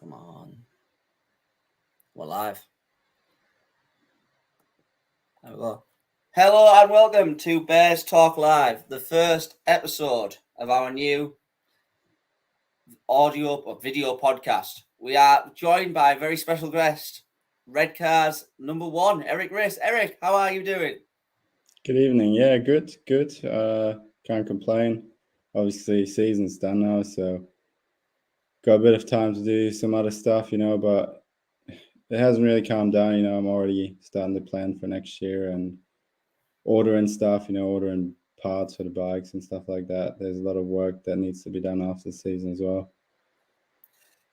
Come on. We're live. There we go. Hello and welcome to Bears Talk Live, the first episode of our new audio or video podcast. We are joined by a very special guest, Redcar's number one, Erik Riss. Erik, how are you doing? Good evening. Yeah, good. Can't complain. Obviously, season's done now, so got a bit of time to do some other stuff, but it hasn't really calmed down. I'm already starting to plan for next year and ordering stuff, ordering parts for the bikes and stuff like that. There's a lot of work that needs to be done after the season as well.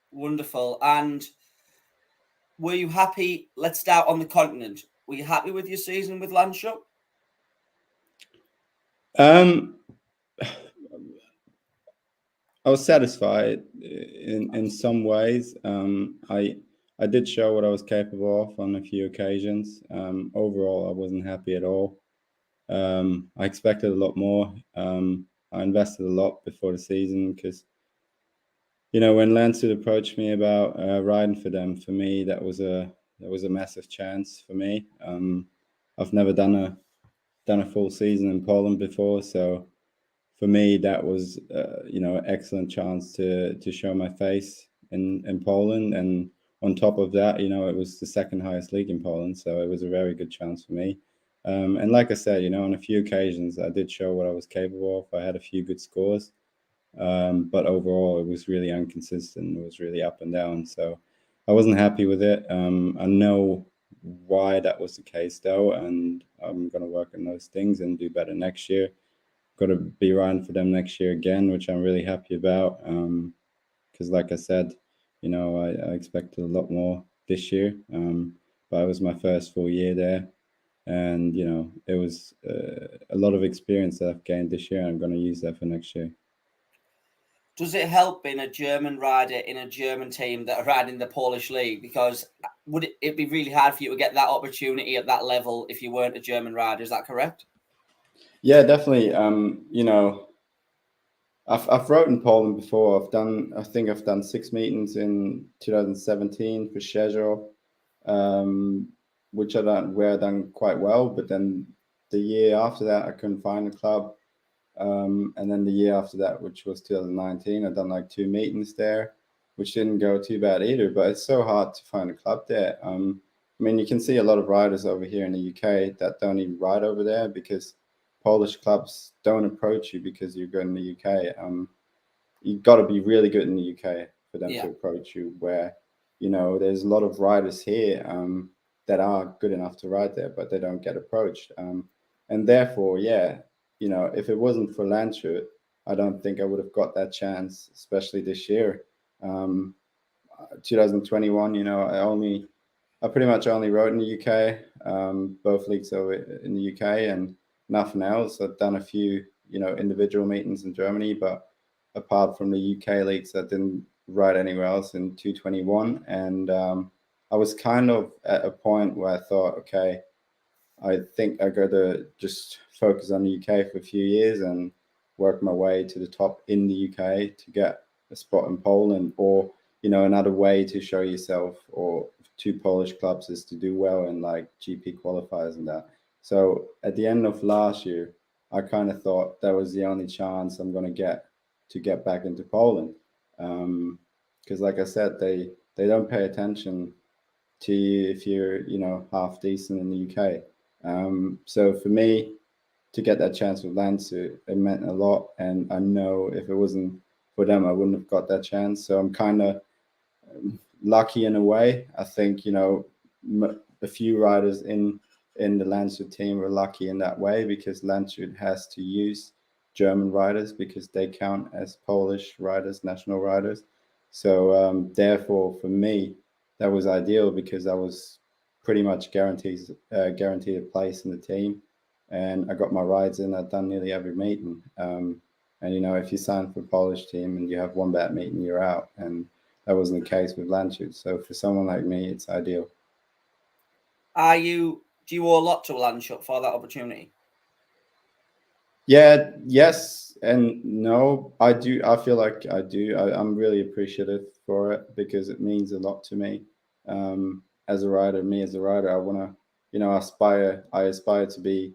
Wonderful. And were you happy? Let's start on the continent. Were you happy with your season with Nassau? I was satisfied in some ways. I did show what I was capable of on a few occasions. Overall, I wasn't happy at all. I expected a lot more. I invested a lot before the season because, when Lancet approached me about riding for them, for me that was a massive chance for me. I've never done a full season in Poland before, so for me that was an excellent chance to show my face in Poland. And on top of that, it was the second highest league in Poland, so it was a very good chance for me. And like I said, on a few occasions I did show what I was capable of. I had a few good scores, but overall it was really inconsistent. It was really up and down, so I wasn't happy with it. I know why that was the case though, and I'm going to work on those things and do better next year. Got to be riding for them next year again, which I'm really happy about, because like I said, I expected a lot more this year, but it was my first full year there, and it was a lot of experience that I've gained this year, and I'm going to use that for next year. Does it help being a German rider in a German team that are riding the Polish league? Because would it be really hard for you to get that opportunity at that level if you weren't a German rider? Is that correct? Yeah, definitely. I've rode in Poland before. I think I've done 6 meetings in 2017 for Szczecin, which I done quite well. But then the year after that, I couldn't find a club. And then the year after that, which was 2019, I done like 2 meetings there, which didn't go too bad either. But it's so hard to find a club there. I mean, you can see a lot of riders over here in the UK that don't even ride over there because Polish clubs don't approach you because you're good in the UK. You've got to be really good in the UK for them to approach you, where, there's a lot of riders here that are good enough to ride there, but they don't get approached. And therefore, if it wasn't for Landshut, I don't think I would have got that chance, especially this year. 2021, I pretty much only rode in the UK, both leagues over in the UK and nothing else. I've done a few, individual meetings in Germany, but apart from the UK leagues, I didn't ride anywhere else in 2021. And I was kind of at a point where I thought, okay, I think I got to just focus on the UK for a few years and work my way to the top in the UK to get a spot in Poland, or, another way to show yourself or to Polish clubs is to do well in like GP qualifiers and that. So at the end of last year, I kind of thought that was the only chance I'm going to get back into Poland. Because like I said, they don't pay attention to you if you're, half decent in the UK. So for me to get that chance with Landshut, it meant a lot. And I know if it wasn't for them, I wouldn't have got that chance. So I'm kind of lucky in a way. I think, a few riders in the Landshut team were lucky in that way, because Landshut has to use German riders because they count as Polish riders, national riders. So therefore, for me, that was ideal because I was pretty much guaranteed a place in the team, and I got my rides in. I've done nearly every meeting. And if you sign for a Polish team and you have one bad meeting, you're out. And that wasn't the case with Landshut. So for someone like me, it's ideal. Do you owe a lot to Landshut for that opportunity? Yeah, yes and no, I do. I feel like I do. I'm really appreciative for it because it means a lot to me. As a rider, me as a rider, I want to, aspire. I aspire to be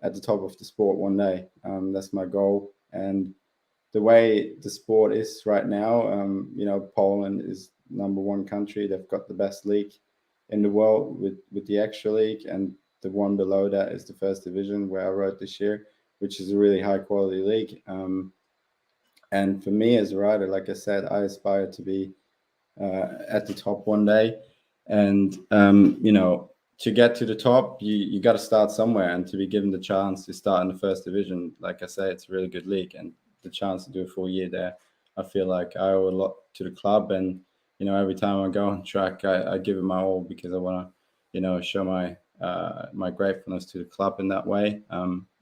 at the top of the sport one day. That's my goal. And the way the sport is right now, Poland is number one country. They've got the best league in the world with the extra league, and the one below that is the first division where I rode this year, which is a really high quality league. And for me as a rider, like I said, I aspire to be at the top one day. And to get to the top, you got to start somewhere, and to be given the chance to start in the first division, like I say, it's a really good league, and the chance to do a full year there, I feel like I owe a lot to the club. And every time I go on track, I give it my all because I want to show my gratefulness to the club in that way.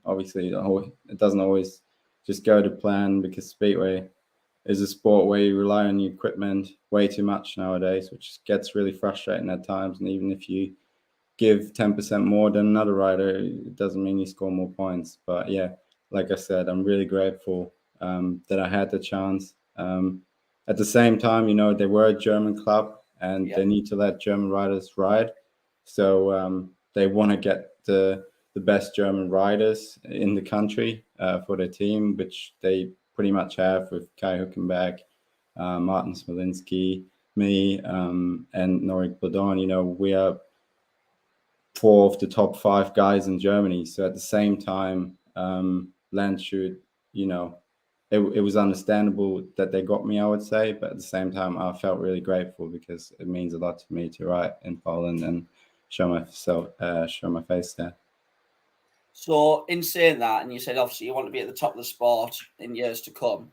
Obviously, it doesn't always just go to plan, because speedway is a sport where you rely on your equipment way too much nowadays, which gets really frustrating at times. And even if you give 10% more than another rider, it doesn't mean you score more points. But yeah, like I said, I'm really grateful that I had the chance. At the same time, they were a German club, and they need to let German riders ride. So they want to get the best German riders in the country for their team, which they pretty much have with Kai Hülkenberg, Martin Smolinski, me, and Norik Bodon. We are four of the top five guys in Germany. So at the same time, Landshut, it was understandable that they got me, I would say. But at the same time, I felt really grateful because it means a lot to me to ride in Poland and show my face there. So, in saying that, and you said obviously you want to be at the top of the sport in years to come,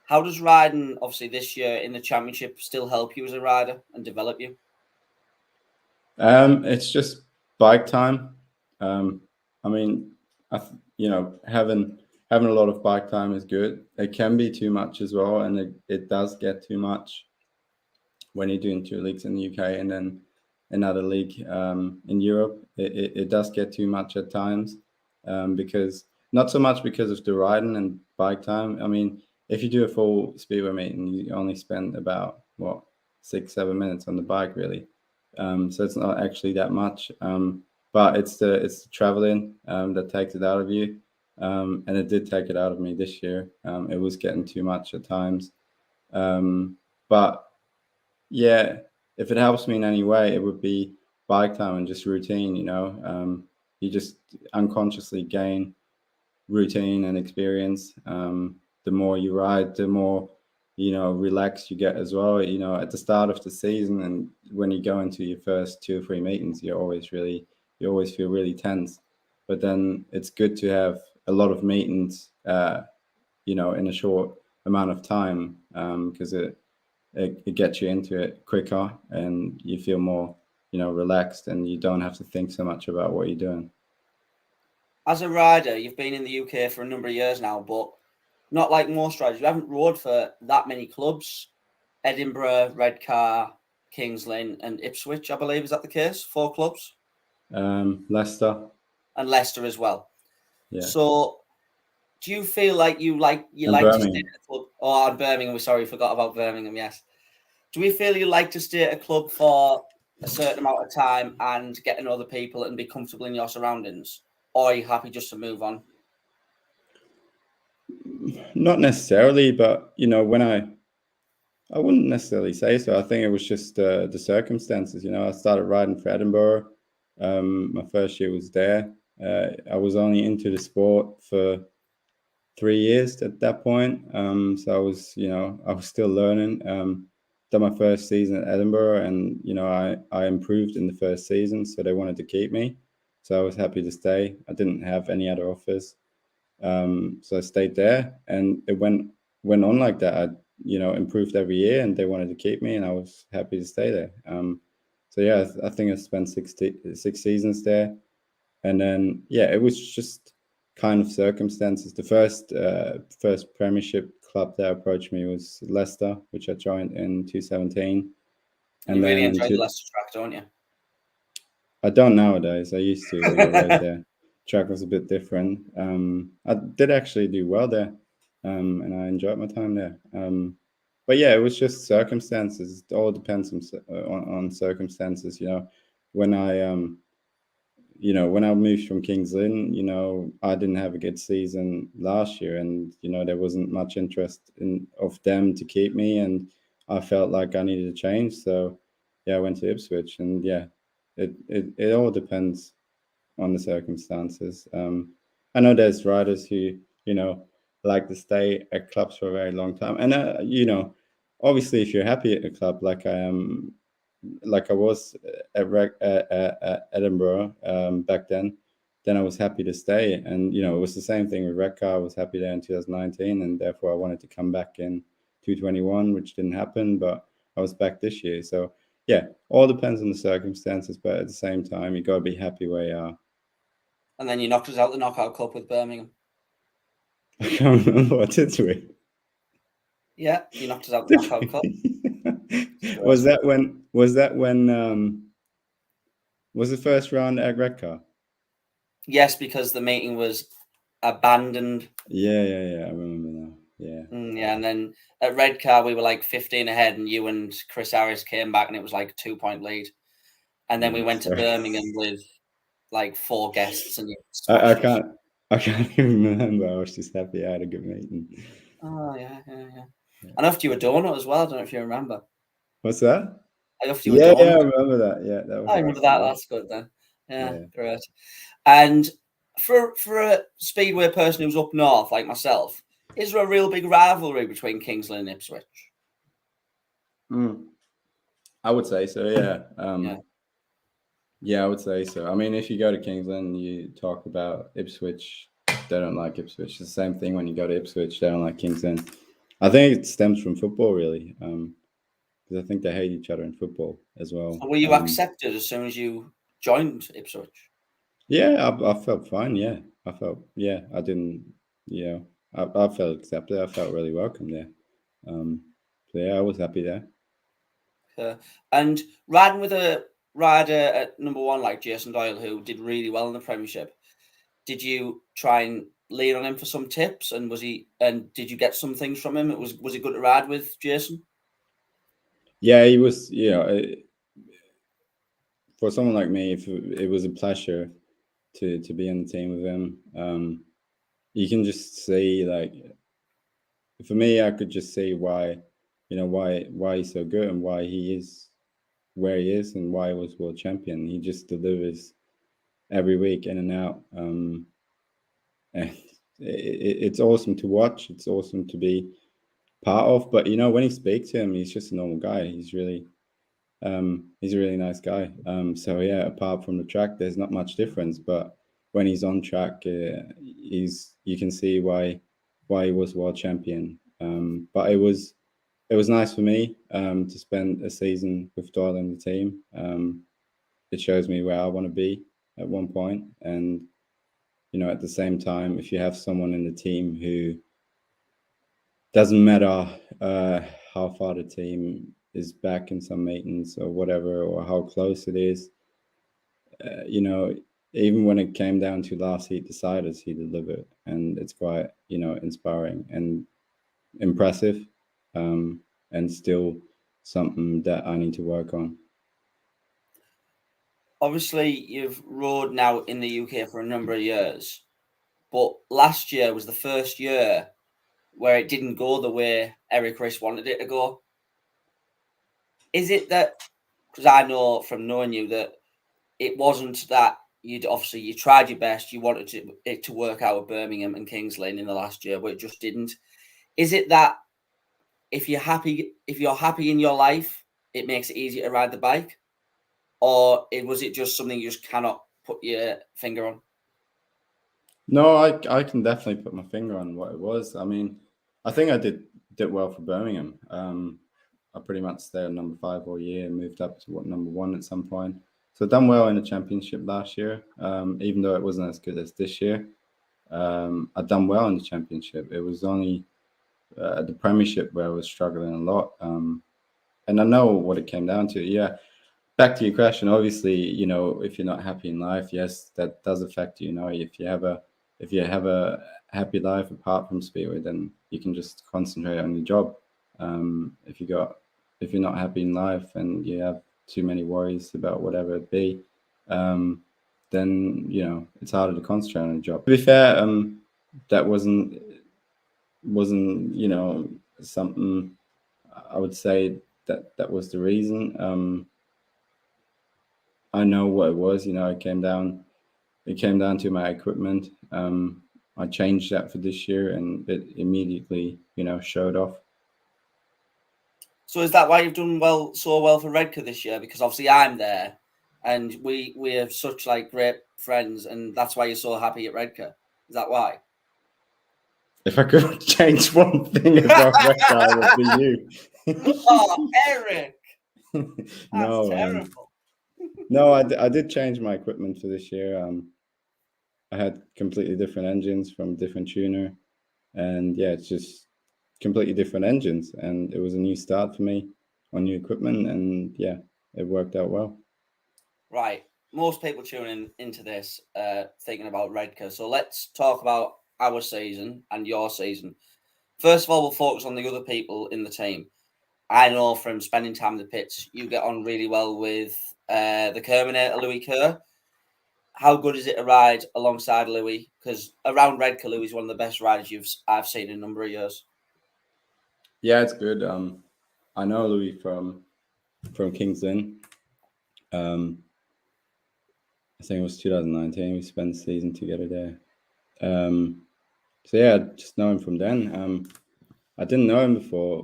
how does riding, obviously this year in the championship, still help you as a rider and develop you? It's just bike time. I mean, having a lot of bike time is good. It can be too much as well, and it does get too much when you're doing 2 leagues in the UK and then another league in Europe. It does get too much at times, because not so much because of the riding and bike time. I mean, if you do a full speedway meeting, you only spend about 6-7 minutes on the bike, really. So it's not actually that much. But it's the traveling that takes it out of you, and it did take it out of me this year. It was getting too much at times, but yeah, if it helps me in any way, it would be bike time and just routine. You just unconsciously gain routine and experience. The more you ride, the more relaxed you get as well. At the start of the season, and when you go into your first 2 or 3 meetings, you always feel really tense. But then it's good to have a lot of meetings, in a short amount of time, because it gets you into it quicker, and you feel more relaxed, and you don't have to think so much about what you're doing. As a rider, you've been in the UK for a number of years now, but not like most riders. You haven't rode for that many clubs. Edinburgh, Redcar, Kings Lynn and Ipswich, I believe. Is that the case? 4 clubs? Leicester. And Leicester as well. Yeah. So do you feel like you like to stay at a club? Oh, and Birmingham. We're sorry, forgot about Birmingham, yes. Do we feel you like to stay at a club for a certain amount of time and get to know the people and be comfortable in your surroundings? Or are you happy just to move on? Not necessarily, but when I wouldn't necessarily say so. I think it was just the circumstances. I started riding for Edinburgh. My first year was there. I was only into the sport for 3 years at that point. So I was still learning. Done my first season at Edinburgh, and I improved in the first season, so they wanted to keep me. So I was happy to stay. I didn't have any other offers, so I stayed there, and it went on like that. I improved every year, and they wanted to keep me, and I was happy to stay there. So yeah, I think I spent 6 seasons there, and then it was just kind of circumstances. The first Premiership club that approached me was Leicester, which I joined in 2017. And you really enjoy the Leicester track, don't you? I don't nowadays. I used to when I rode there. Track was a bit different. I did actually do well there. and I enjoyed my time there. But yeah, it was just circumstances. It all depends on circumstances. When I when I moved from Kings Lynn, I didn't have a good season last year, and there wasn't much interest in of them to keep me, and I felt like I needed a change. So yeah, I went to Ipswich, and yeah, it all depends on the circumstances. I know there's riders who like to stay at clubs for a very long time, and obviously, if you're happy at a club like I am, like I was at Edinburgh back then I was happy to stay. And it was the same thing with Redcar. I was happy there in 2019, and therefore I wanted to come back in 221, which didn't happen, but I was back this year. So yeah, all depends on the circumstances, but at the same time, you got to be happy where you are. And then you knocked us out the Knockout Cup with Birmingham. I can't remember, what did we? Yeah, you knocked us out the Knockout Cup. Was that when was the first round at Redcar? Yes, because the meeting was abandoned. Yeah, I remember now. Yeah. Yeah, and then at Redcar we were like 15 ahead, and you and Chris Harris came back, and it was like a 2-point lead. And then we went to Birmingham with like 4 guests, and you I can't even remember. I was just happy I had a good meeting. Oh yeah. And I offered you a donut as well. I don't know if you remember. What's that? I offered you a donut. Yeah, I remember that. Yeah, that was. I remember that. That's good then. Yeah, great. And for a speedway person who's up north like myself, is there a real big rivalry between Kings Lynn and Ipswich? I would say so. Yeah. Yeah, I would say so. I mean, if you go to Kings Lynn, you talk about Ipswich, they don't like Ipswich. It's the same thing when you go to Ipswich, they don't like Kings Lynn. I think it stems from football, really, because I think they hate each other in football as well. So were you accepted as soon as you joined Ipswich? Yeah, I felt fine. Yeah, I didn't, I felt accepted. I felt really welcome there. So yeah, I was happy there. And riding with a rider at number 1 like Jason Doyle, who did really well in the Premiership, did you try and lean on him for some tips? And did you get some things from him? Was it good to ride with Jason? Yeah, he was. For someone like me, it was a pleasure to be on the team with him. You can just see, like, for me, I could just see why he's so good and why he is where he is and why he was world champion. He just delivers every week in and out. And it's awesome to watch. It's awesome to be part of. But when you speak to him, he's just a normal guy. He's a really nice guy. So yeah, apart from the track, there's not much difference. But when he's on track, you can see why he was world champion. But it was nice for me to spend a season with Doyle and the team. It shows me where I want to be at one point, and at the same time, if you have someone in the team who doesn't matter how far the team is back in some meetings or whatever, or how close it is, even when it came down to last heat deciders, he delivered, and it's quite inspiring and impressive, and still something that I need to work on. Obviously, you've rode now in the UK for a number of years, but last year was the first year where it didn't go the way Erik Riss wanted it to go. Is it that, because I know from knowing you that it wasn't that you tried your best, you wanted it to work out with Birmingham and Kings Lynn in the last year, but it just didn't. Is it that if you're happy in your life, it makes it easier to ride the bike? Or was it just something you just cannot put your finger on? No, I can definitely put my finger on what it was. I mean, I think I did well for Birmingham. I pretty much stayed at number 5 all year and moved up to number 1 at some point. So done well in the championship last year, even though it wasn't as good as this year. I done well in the championship. It was only the Premiership where I was struggling a lot. And I know what it came down to. Yeah. Back to your question, obviously, if you're not happy in life, yes, that does affect you. If you have a happy life apart from speedway, then you can just concentrate on your job. If you're not happy in life and you have too many worries about whatever it be, then it's harder to concentrate on a job. To be fair, that wasn't something I would say that was the reason. I know what it was. It came down to my equipment. I changed that for this year, and it immediately showed off. So is that why you've done so well for Redcar this year? Because obviously I'm there, and we have such like great friends, and that's why you're so happy at Redcar. Is that why? If I could change one thing about Redcar, it would be you. Oh, Erik, that's No, terrible. no, I did change my equipment for this year. I had completely different engines from a different tuner, and yeah, it's just completely different engines, and it was a new start for me on new equipment, and yeah, it worked out well. Right. Most people tuning into this thinking about Redcar. So let's talk about our season and your season. First of all, we'll focus on the other people in the team. I know from spending time in the pits, you get on really well with the Kerminator, Louis Kerr. How good is it to ride alongside Louis? Because around Redcar, Louis is one of the best riders I've seen in a number of years. Yeah, it's good. I know Louis from King's Lynn. I think it was 2019. We spent the season together there. So yeah, I just know him from then. I didn't know him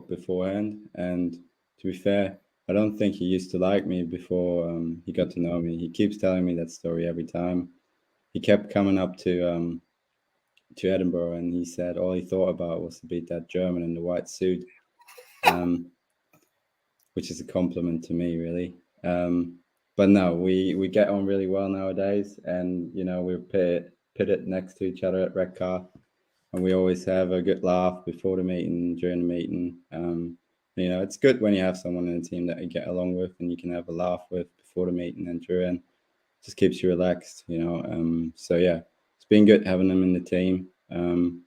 beforehand, and to be fair, I don't think he used to like me before he got to know me. He keeps telling me that story every time. He kept coming up to Edinburgh, and he said all he thought about was to beat that German in the white suit, which is a compliment to me, really. But no, we get on really well nowadays, and we're pitted next to each other at Redcar, and we always have a good laugh before the meeting, during the meeting. It's good when you have someone in the team that you get along with and you can have a laugh with before the meeting and during. Just keeps you relaxed. So yeah, it's been good having them in the team. And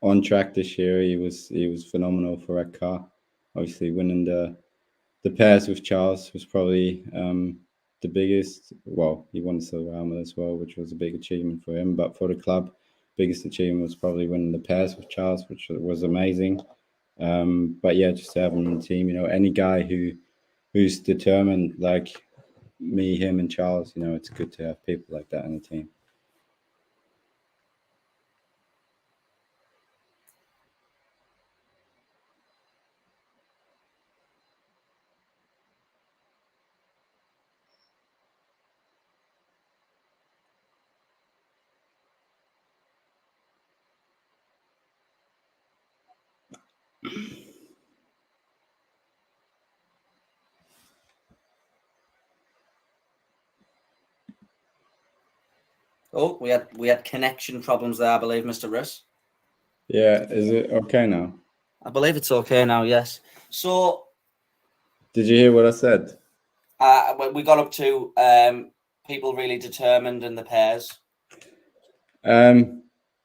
on track this year, he was phenomenal for Redcar. Obviously, winning the pairs with Charles was probably the biggest. Well, he won the silver helmet as well, which was a big achievement for him. But for the club, biggest achievement was probably winning the pairs with Charles, which was amazing. But yeah, just having him in the team, any guy who's determined like me, him, and Charles, it's good to have people like that in the team. Oh, we had connection problems there, I believe, Mr. Riss. Yeah, is it okay now? I believe it's okay now, yes. So Did you hear what I said? we got up to people really determined in the pairs.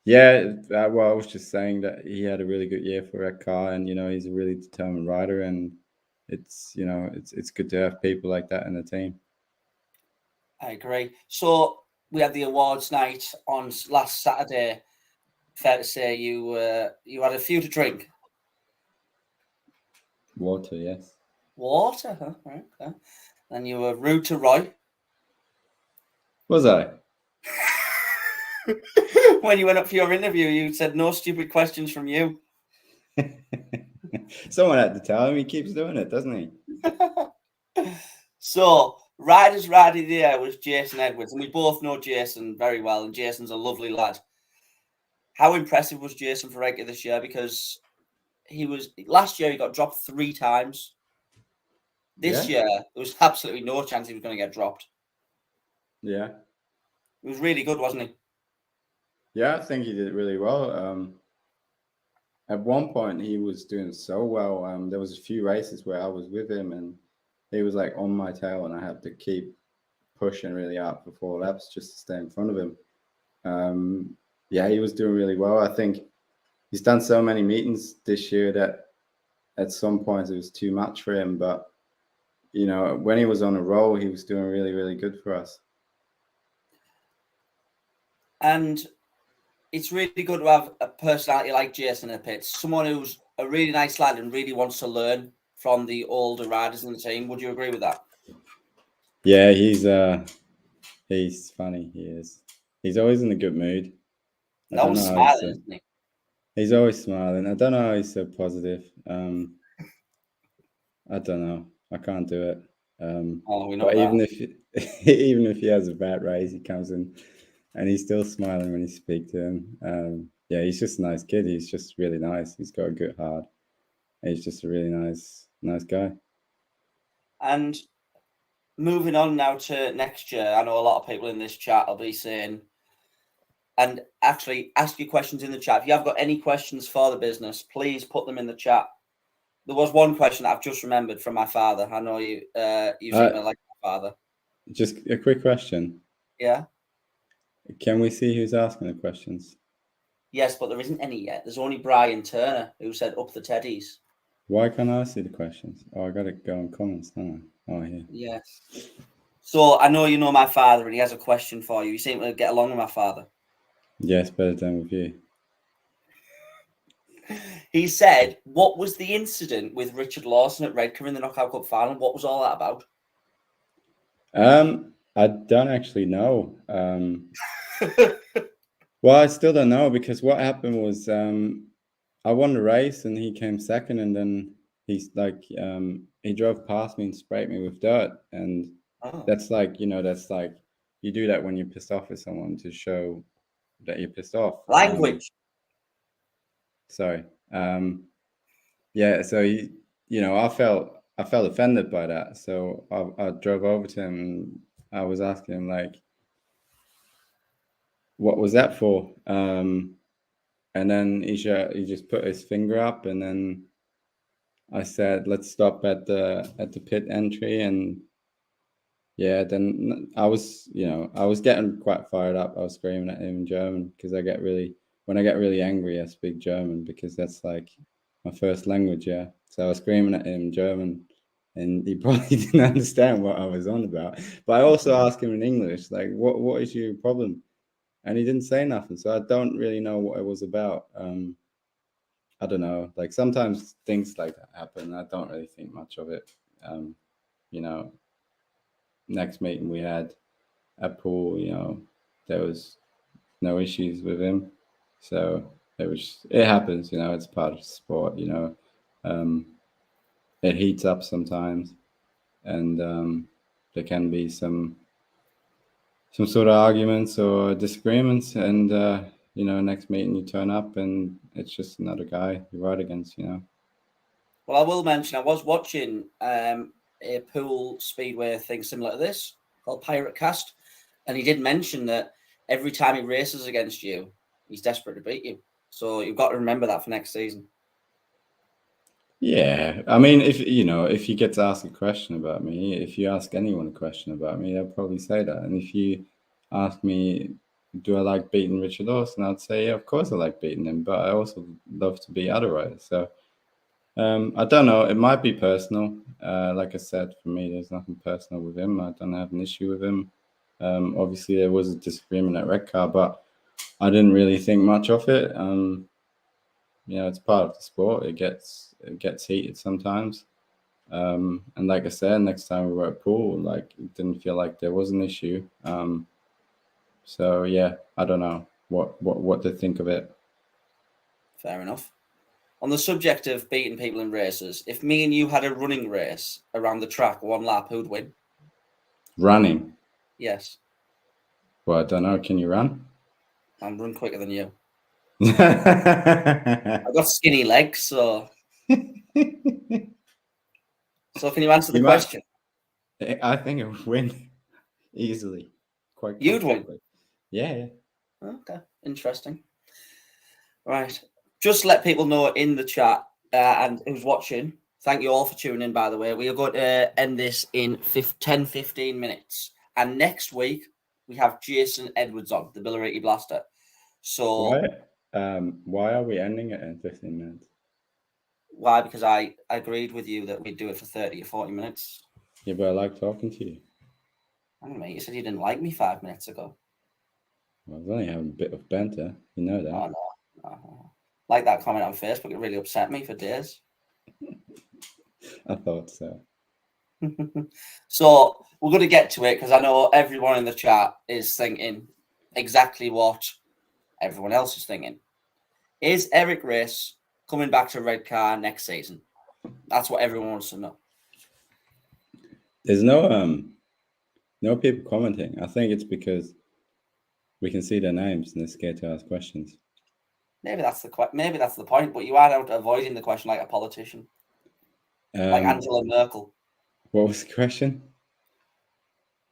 Yeah, well, I was just saying that he had a really good year for Redcar, and he's a really determined rider, and it's it's good to have people like that in the team. I agree. So we had the awards night on last Saturday. Fair to say you had a few to drink. Water, yes. Water, huh? Right, okay. And you were rude to Roy. Was I? When you went up for your interview, you said no stupid questions from you. Someone had to tell him. He keeps doing it, doesn't he? So, Riders Rider there was Jason Edwards, and we both know Jason very well, and Jason's a lovely lad. How impressive was Jason for Redcar this year? Because last year he got dropped 3 times. This year there was absolutely no chance he was going to get dropped. Yeah. He was really good, wasn't he? Yeah, I think he did really well. At one point, he was doing so well. There was a few races where I was with him, and he was like on my tail, and I had to keep pushing really hard for 4 laps just to stay in front of him. Yeah, he was doing really well. I think he's done so many meetings this year that at some points it was too much for him. But, when he was on a roll, he was doing really, really good for us. And it's really good to have a personality like Jason in the pits, someone who's a really nice lad and really wants to learn from the older riders in the team. Would you agree with that? Yeah, he's funny. He is. He's always in a good mood. I No don't one's know how he's smiling, isn't he? he's always smiling. I don't know how he's so positive. I don't know. I can't do it. Oh, we know But that. even if he has a bad race, he comes in and he's still smiling when you speak to him. Yeah, he's just a nice kid. He's just really nice. He's got a good heart. He's just a really nice guy. And moving on now to next year, I know a lot of people in this chat will be saying, and actually ask your questions in the chat. If you have got any questions for the business, please put them in the chat. There was one question that I've just remembered from my father. I know you seem to like my father. Just a quick question. Yeah. Can we see who's asking the questions? Yes, but there isn't any yet. There's only Brian Turner who said up the Teddies. Why can't I see the questions? Oh, I got to go in comments, don't I? Oh, here. Yes. So I know you know my father, and he has a question for you. You seem to get along with my father. Yes, better than with you. He said, "What was the incident with Richard Lawson at Redcar in the Knockout Cup final? What was all that about?" I don't actually know. Well, I still don't know because what happened was I won the race and he came second, and then he's like he drove past me and sprayed me with dirt, and that's like that's like you do that when you're pissed off with someone to show that you're pissed off. Language. Sorry. Yeah. So I felt offended by that. So I drove over to him and I was asking him like, what was that for? And then he just put his finger up, and then I said, "Let's stop at the pit entry." And yeah, then I was getting quite fired up. I was screaming at him in German because when I get really angry, I speak German because that's like my first language. Yeah, so I was screaming at him in German, and he probably didn't understand what I was on about. But I also asked him in English, like, "What is your problem?" And he didn't say nothing. So I don't really know what it was about. I don't know. Like sometimes things like that happen. I don't really think much of it. You know, next meeting we had at pool, there was no issues with him. So it happens. It's part of the sport. It heats up sometimes, and there can be some sort of arguments or disagreements, and next meeting you turn up and it's just another guy you ride against. Well, I will mention I was watching a pool speedway thing similar to this called Pirate Cast, and he did mention that every time he races against you, he's desperate to beat you. So you've got to remember that for next season. Yeah, I mean, if you get to ask a question about me, if you ask anyone a question about me, they'll probably say that. And if you ask me, do I like beating Richard Lawson, I'd say, yeah, of course I like beating him, but I also love to beat other riders. So I don't know. It might be personal. Like I said, for me, there's nothing personal with him. I don't have an issue with him. Obviously, there was a disagreement at Redcar, but I didn't really think much of it. It's part of the sport. It gets heated sometimes. And like I said, next time we were at pool, like it didn't feel like there was an issue. So yeah, I don't know what to think of it. Fair enough. On the subject of beating people in races, if me and you had a running race around the track, one lap, who'd win? Running? Yes. Well, I don't know. Can you run? I'm run quicker than you. I I've got skinny legs, so. So can you answer the question? I think I would win easily, quite You'd win. comfortably. Yeah. Okay, interesting. Right. Just let people know in the chat and who's watching. Thank you all for tuning in, by the way. We are going to end this in 10-15 minutes. And next week, we have Jason Edwards on, the Billericay Blaster. So why are we ending it in 15 minutes? why? Because I agreed with you that we'd do it for 30 or 40 minutes. Yeah, but I like talking to you. I don't know, you said you didn't like me 5 minutes ago. I was only having a bit of banter. You know that. Oh, no. Like that comment on Facebook, it really upset me for days. I thought so. So we're going to get to it because I know everyone in the chat is thinking exactly what everyone else is thinking. Is Erik Riss coming back to Redcar next season? That's what everyone wants to know. There's no people commenting. I think it's because we can see their names and they're scared to ask questions. Maybe that's the point. But you are out avoiding the question like a politician, like Angela Merkel. What was the question?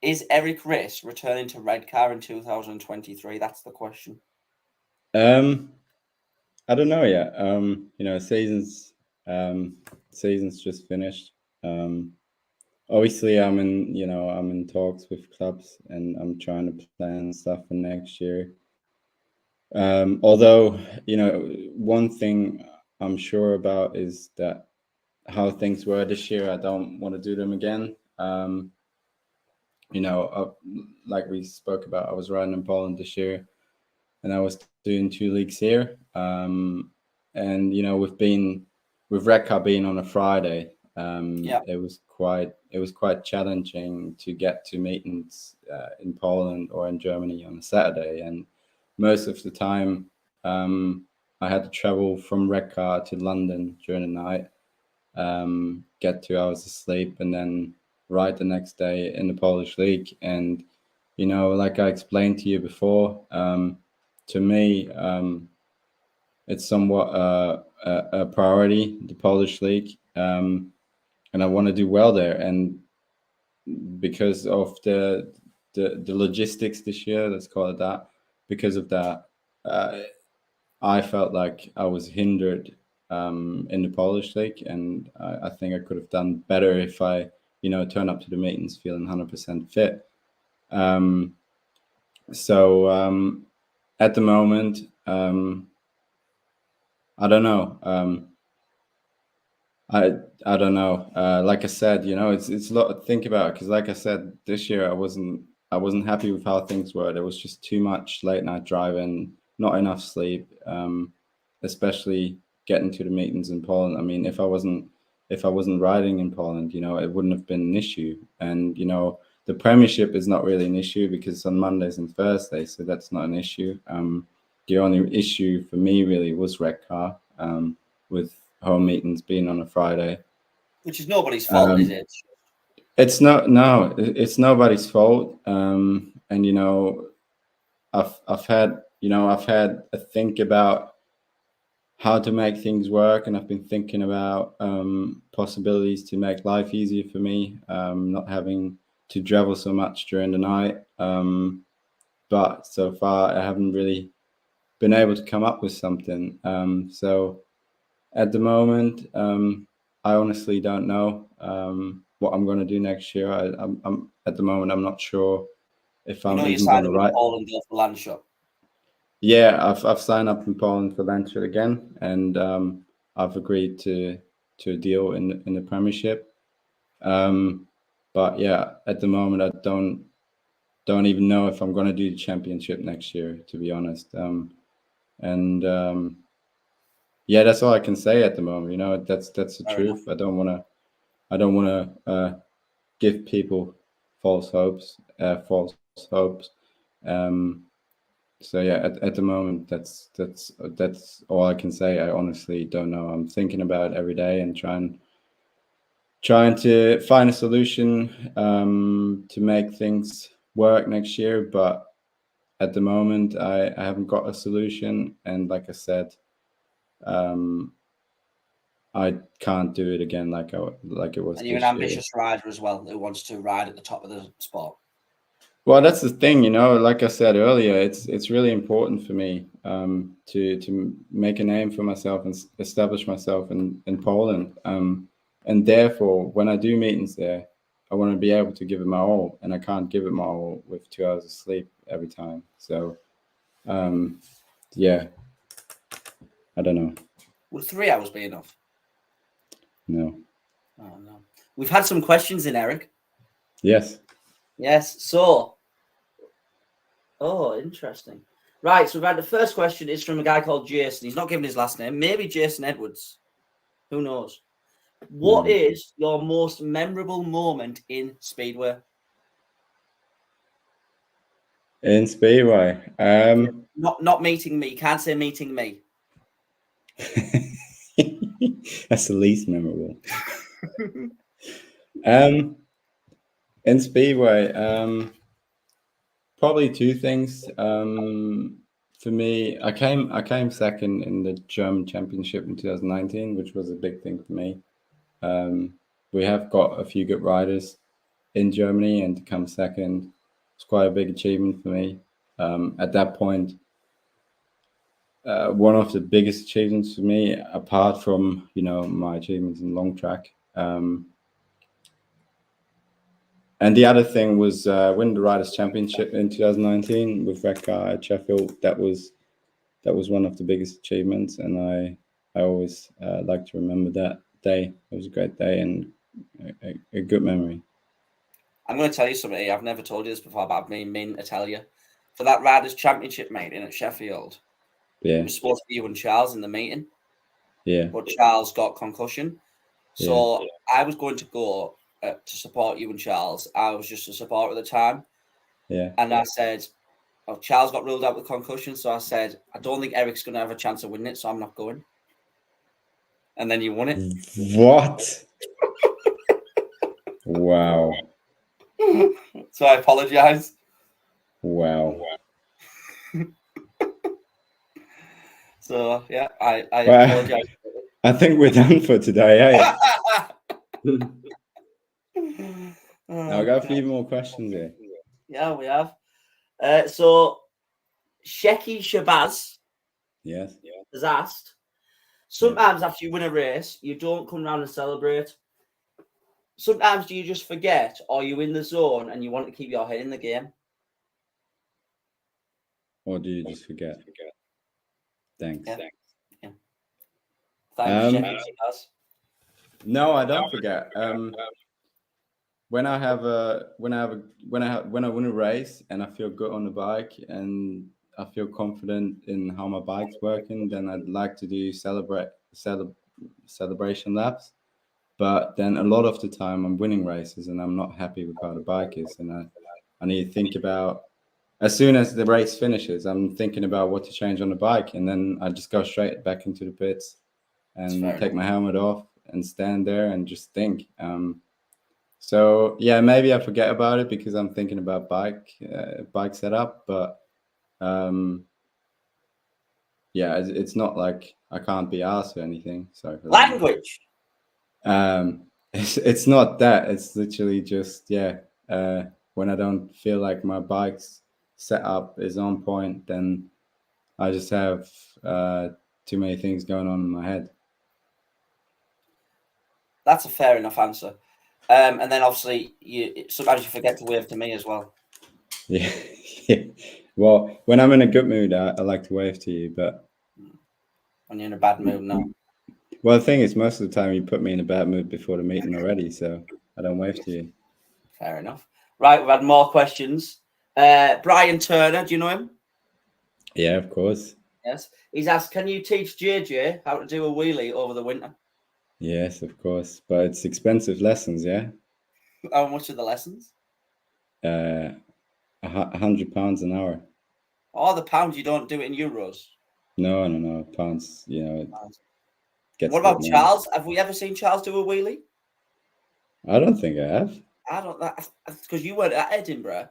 Is Erik Riss returning to Redcar in 2023? That's the question. I don't know yet. Season's just finished. Obviously, I'm in talks with clubs, and I'm trying to plan stuff for next year. Although, one thing I'm sure about is that how things were this year, I don't want to do them again. Like we spoke about, I was riding in Poland this year, and I was doing 2 leagues here. And with Redcar being on a Friday, it was quite challenging to get to meetings in Poland or in Germany on a Saturday, and most of the time I had to travel from Redcar to London during the night, get 2 hours of sleep, and then ride the next day in the Polish league. And like I explained to you before, to me, it's somewhat a priority, the Polish league, and I want to do well there. And because of the logistics this year, let's call it that, because of that, I felt like I was hindered in the Polish league, and I think I could have done better if I, turn up to the meetings feeling 100% fit. So at the moment, I don't know. I don't know. Like I said, it's a lot to think about, because, like I said, this year I wasn't happy with how things were. There was just too much late night driving, not enough sleep, especially getting to the meetings in Poland. I mean, if I wasn't riding in Poland, it wouldn't have been an issue. And the Premiership is not really an issue because it's on Mondays and Thursdays, so that's not an issue. The only issue for me really was Redcar, with home meetings being on a Friday, which is nobody's fault, is it? It's it's nobody's fault. And I've had a think about how to make things work, and I've been thinking about possibilities to make life easier for me, not having to travel so much during the night. But so far I haven't really been able to come up with something. So at the moment, I honestly don't know what I'm going to do next year. I'm at the moment, I'm not sure if I'm even going to write. Poland go for Lancia. Yeah, I've signed up in Poland for Lancia again, and I've agreed to a deal in the Premiership. But yeah, at the moment, I don't even know if I'm going to do the Championship next year, to be honest. Yeah, that's all I can say at the moment. That's the truth. I don't want to give people false hopes. So yeah, at the moment, that's all I can say. I honestly don't know. I'm thinking about it every day and trying to find a solution to make things work next year. But at the moment, I haven't got a solution. And like I said, I can't do it again like it was. And you're an ambitious rider as well who wants to ride at the top of the sport. Well, that's the thing, like I said earlier, it's really important for me to make a name for myself and establish myself in Poland. And therefore, when I do meetings there, I want to be able to give it my all, and I can't give it my all with 2 hours of sleep every time. So Yeah. I don't know. Would 3 hours be enough? No. Oh, no. We've had some questions in, Eric. Yes. Yes. So, interesting. Right. So we've had the first question is from a guy called Jason. He's not given his last name. Maybe Jason Edwards. Who knows? What is your most memorable moment in Speedway? In Speedway. Not meeting me. You can't say meeting me. That's the least memorable. In Speedway, probably two things. For me, I came second in the German Championship in 2019, which was a big thing for me. We have got a few good riders in Germany, and to come second was quite a big achievement for me. At that point, one of the biggest achievements for me, apart from my achievements in long track. And the other thing was win the Riders' Championship in 2019 with Redcar at Sheffield. That was one of the biggest achievements, and I always like to remember that day. It was a great day and a good memory. I'm going to tell you something. I've never told you this before, but I've been to tell you. For that Riders' Championship, mate, in at Sheffield, Yeah. it was supposed to be you and Charles in the meeting. Yeah. But Charles got concussion. So I was going to go to support you and Charles. I was just a supporter at the time. Yeah. And I said, Charles got ruled out with concussion. So I said, I don't think Eric's going to have a chance of winning it, so I'm not going. And then you won it. What? Wow. So I apologise. Wow. So, yeah, I apologise. I think we're done for today, eh? I've got a few more questions here. Yeah, we have. So, Sheki Shabazz has asked, sometimes after you win a race, you don't come round and celebrate. Sometimes do you just forget, or you in the zone and you want to keep your head in the game? Or do you just forget? Thanks. Yeah. Thanks, Sheki Shabazz. No, I don't forget. When I win a race and I feel good on the bike and I feel confident in how my bike's working, then I'd like to do celebration laps. But then a lot of the time I'm winning races and I'm not happy with how the bike is, and I need to think about, as soon as the race finishes, I'm thinking about what to change on the bike, and then I just go straight back into the pits and take my helmet off and stand there and just think. So yeah, maybe I forget about it because I'm thinking about bike setup, but yeah, it's not like I can't be asked or anything. Sorry for that. Language. It's not that. It's literally just when I don't feel like my bike's setup is on point, then I just have too many things going on in my head. That's a fair enough answer. And then obviously sometimes you forget to wave to me as well. Yeah. Well, when I'm in a good mood, I like to wave to you, but when you're in a bad mood, no. Well, the thing is, most of the time you put me in a bad mood before the meeting already, so I don't wave to you. Fair enough. Right, we've had more questions. Brian Turner, do you know him? Yeah, of course. Yes. He's asked, can you teach JJ how to do a wheelie over the winter? Yes, of course. But it's expensive lessons, yeah? How much are the lessons? £100 an hour. Oh, the pounds, you don't do it in euros? No, pounds, What about Charles? Have we ever seen Charles do a wheelie? I don't think I have. I don't know. Because you weren't at Edinburgh.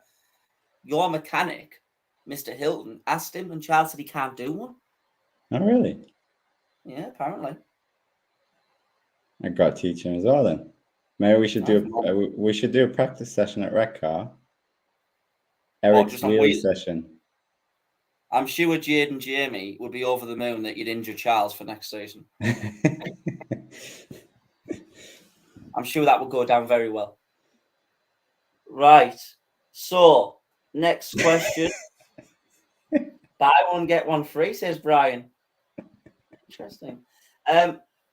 Your mechanic, Mr. Hilton, asked him, and Charles said he can't do one. Oh, really? Yeah, apparently. I got teaching as well then. Maybe we should do a practice session at Redcar. Eric's wheelie session. I'm sure Jade and Jamie would be over the moon that you'd injure Charles for next season. I'm sure that would go down very well. Right. So, next question. Buy one, get one free, says Brian. Interesting.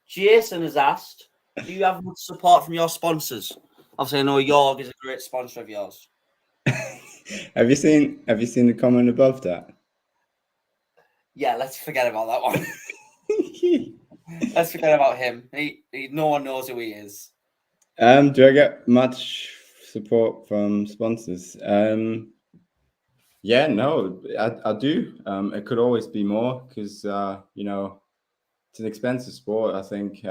Jason has asked, do you have much support from your sponsors? Obviously, I know Yorg is a great sponsor of yours. Have you seen the comment above that? Yeah, let's forget about that one. Let's forget about him. No one knows who he is. Do I get much support from sponsors? Yeah, no, I do. It could always be more because you know, it's an expensive sport. I think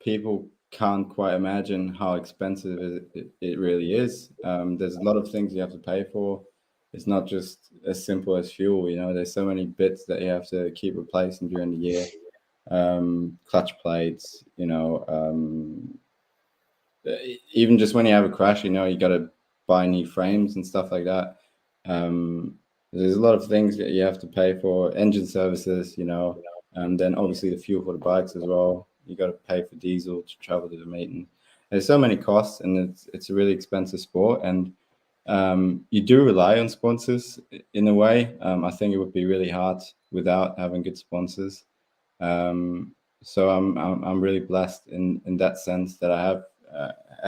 people can't quite imagine how expensive it really is. There's a lot of things you have to pay for. It's not just as simple as fuel. You know, there's so many bits that you have to keep replacing during the year. Clutch plates, you know, even just when you have a crash, you know, you got to buy new frames and stuff like that. There's a lot of things that you have to pay for, engine services, you know, and then obviously the fuel for the bikes as well. You got to pay for diesel to travel to the meeting. There's so many costs, and it's a really expensive sport, and you do rely on sponsors in a way. I think it would be really hard without having good sponsors. So I'm really blessed in that sense that I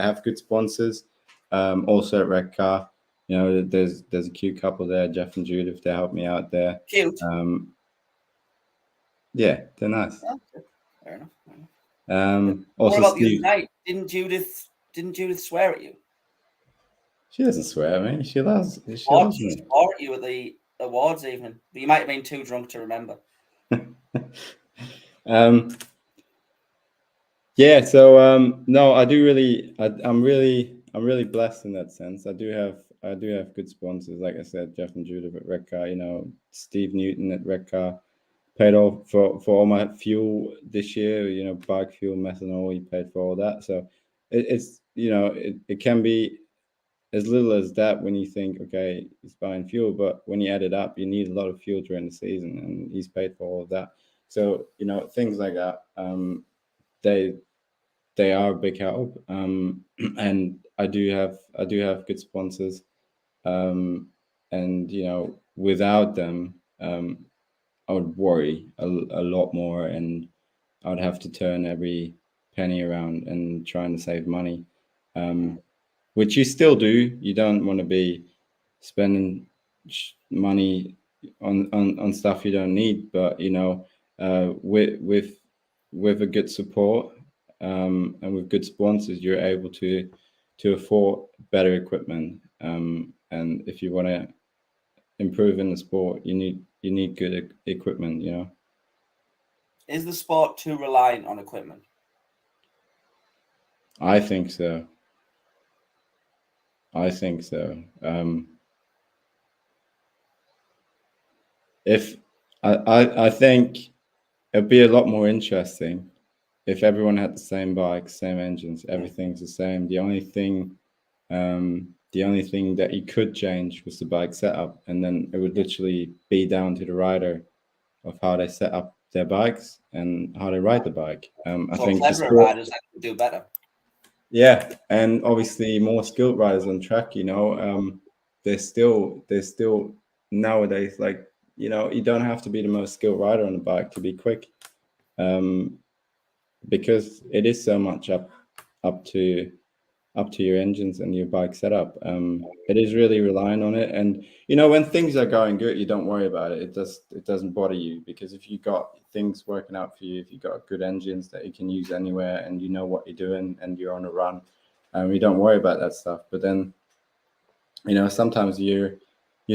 have good sponsors. Also at Redcar, you know, there's a cute couple there, Jeff and Judith. They help me out there. Cute. Yeah, they're nice. Yeah, fair enough. Also what about Steve. the other night? Didn't Judith swear at you? She doesn't swear at me. She loves She me. swore at you at the awards evening, but you might have been too drunk to remember. Yeah, so no, I do really, I'm really blessed in that sense. I do have good sponsors, like I said, Jeff and Judith at Redcar, you know, Steve Newton at Redcar paid off for all my fuel this year, you know, bike fuel, methanol, he paid for all that. So it's you know, it can be as little as that when you think, okay, he's buying fuel, but when you add it up, you need a lot of fuel during the season, and he's paid for all of that. So, you know, things like that, they they are a big help. And I do have good sponsors. And you know, without them, I would worry a lot more, and I would have to turn every penny around and trying to save money. Which you still do. You don't want to be spending money on stuff you don't need, but you know, with a good support, and with good sponsors, you're able to afford better equipment. And if you want to improve in the sport, you need good equipment. You know. Is the sport too reliant on equipment? I think so. I think so. If I think it'd be a lot more interesting if everyone had the same bikes, same engines, everything's the same. The only thing that you could change was the bike setup, and then it would literally be down to the rider of how they set up their bikes and how they ride the bike. I So think the cleverer sport, riders that can do better. yeah, and obviously more skilled riders on track. You know, there's still nowadays, like, you know, you don't have to be the most skilled rider on the bike to be quick, because it is so much up to your engines and your bike setup. It is really relying on it, and you know, when things are going good, you don't worry about it. It doesn't bother you, because if you got things working out for you, if you got good engines that you can use anywhere, and you know what you're doing, and you're on a run, you don't worry about that stuff. But then, you know, sometimes you're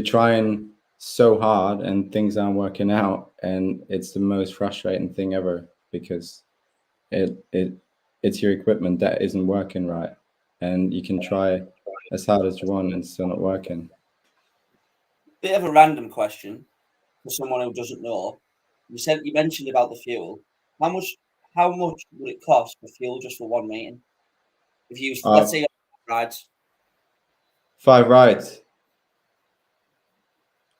trying so hard and things aren't working out, and it's the most frustrating thing ever, because it's your equipment that isn't working right, and you can try as hard as you want and it's still not working. Bit of a random question for someone who doesn't know. You mentioned about the fuel. How much would it cost for fuel just for one meeting? If you let's uh say rides 5 rides,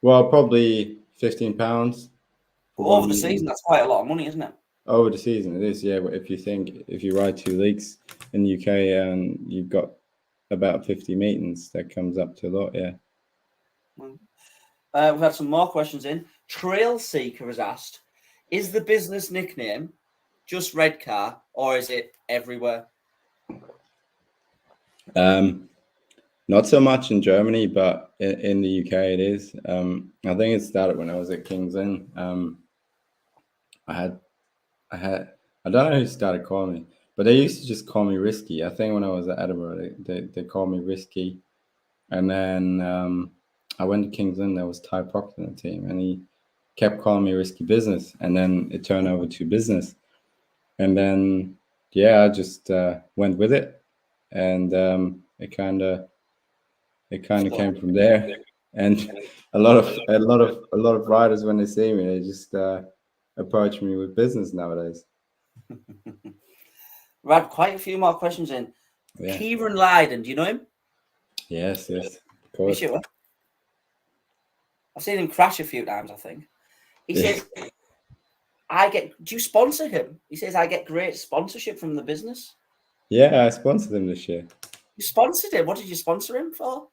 well, probably £15 for over one the season, meeting. that's quite a lot of money, isn't it? Over the season it is, yeah. But if you ride 2 leagues in the UK and you've got about 50 meetings, that comes up to a lot, yeah. We've had some more questions in. Trail Seeker has asked, is the business nickname just Redcar or is it everywhere? Not so much in Germany, but in the UK it is. I think it started when I was at King's Inn. I don't know who started calling me, but they used to just call me Risky. I think when I was at Edinburgh, they called me Risky. And then I went to King's Inn. There was Ty Proctor in the team, and he kept calling me Risky Business. And then it turned over to Business. And then, yeah, I just went with it. And it kind of came from there. And a lot of riders, when they see me, they just approach me with business nowadays. We've had quite a few more questions in. Yeah. Kieran Lydon, do you know him? Yes, of course. You sure? I've seen him crash a few times, I think. He says, do you sponsor him? He says, I get great sponsorship from the business. Yeah, I sponsored him this year. You sponsored him? What did you sponsor him for?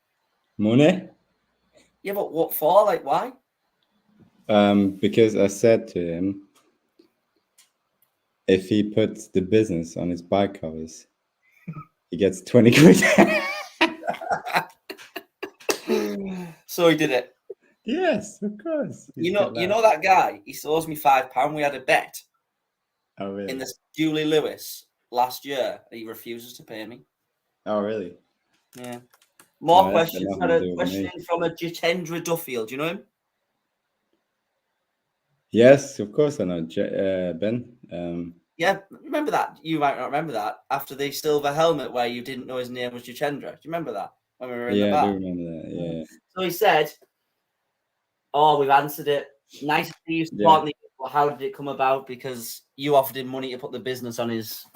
Money. Yeah, but what for? Like, why? Because I said to him, if he puts the business on his bike covers, he gets 20 quid. So he did it. Yes, of course. You know that guy. He owes me £5. We had a bet. Oh, really? In the Julie Lewis last year. He refuses to pay me. Oh, really? Yeah. More questions. Had a question from a Jitendra Duffield. Do you know him? Yes, of course I know Ben. Yeah, remember that? You might not remember that. After the silver helmet where you didn't know his name was Jitendra. Do you remember that? When we were in the bar? Yeah, I do remember that, yeah. So he said, we've answered it. Nice to see you supporting the how did it come about? Because you offered him money to put the business on his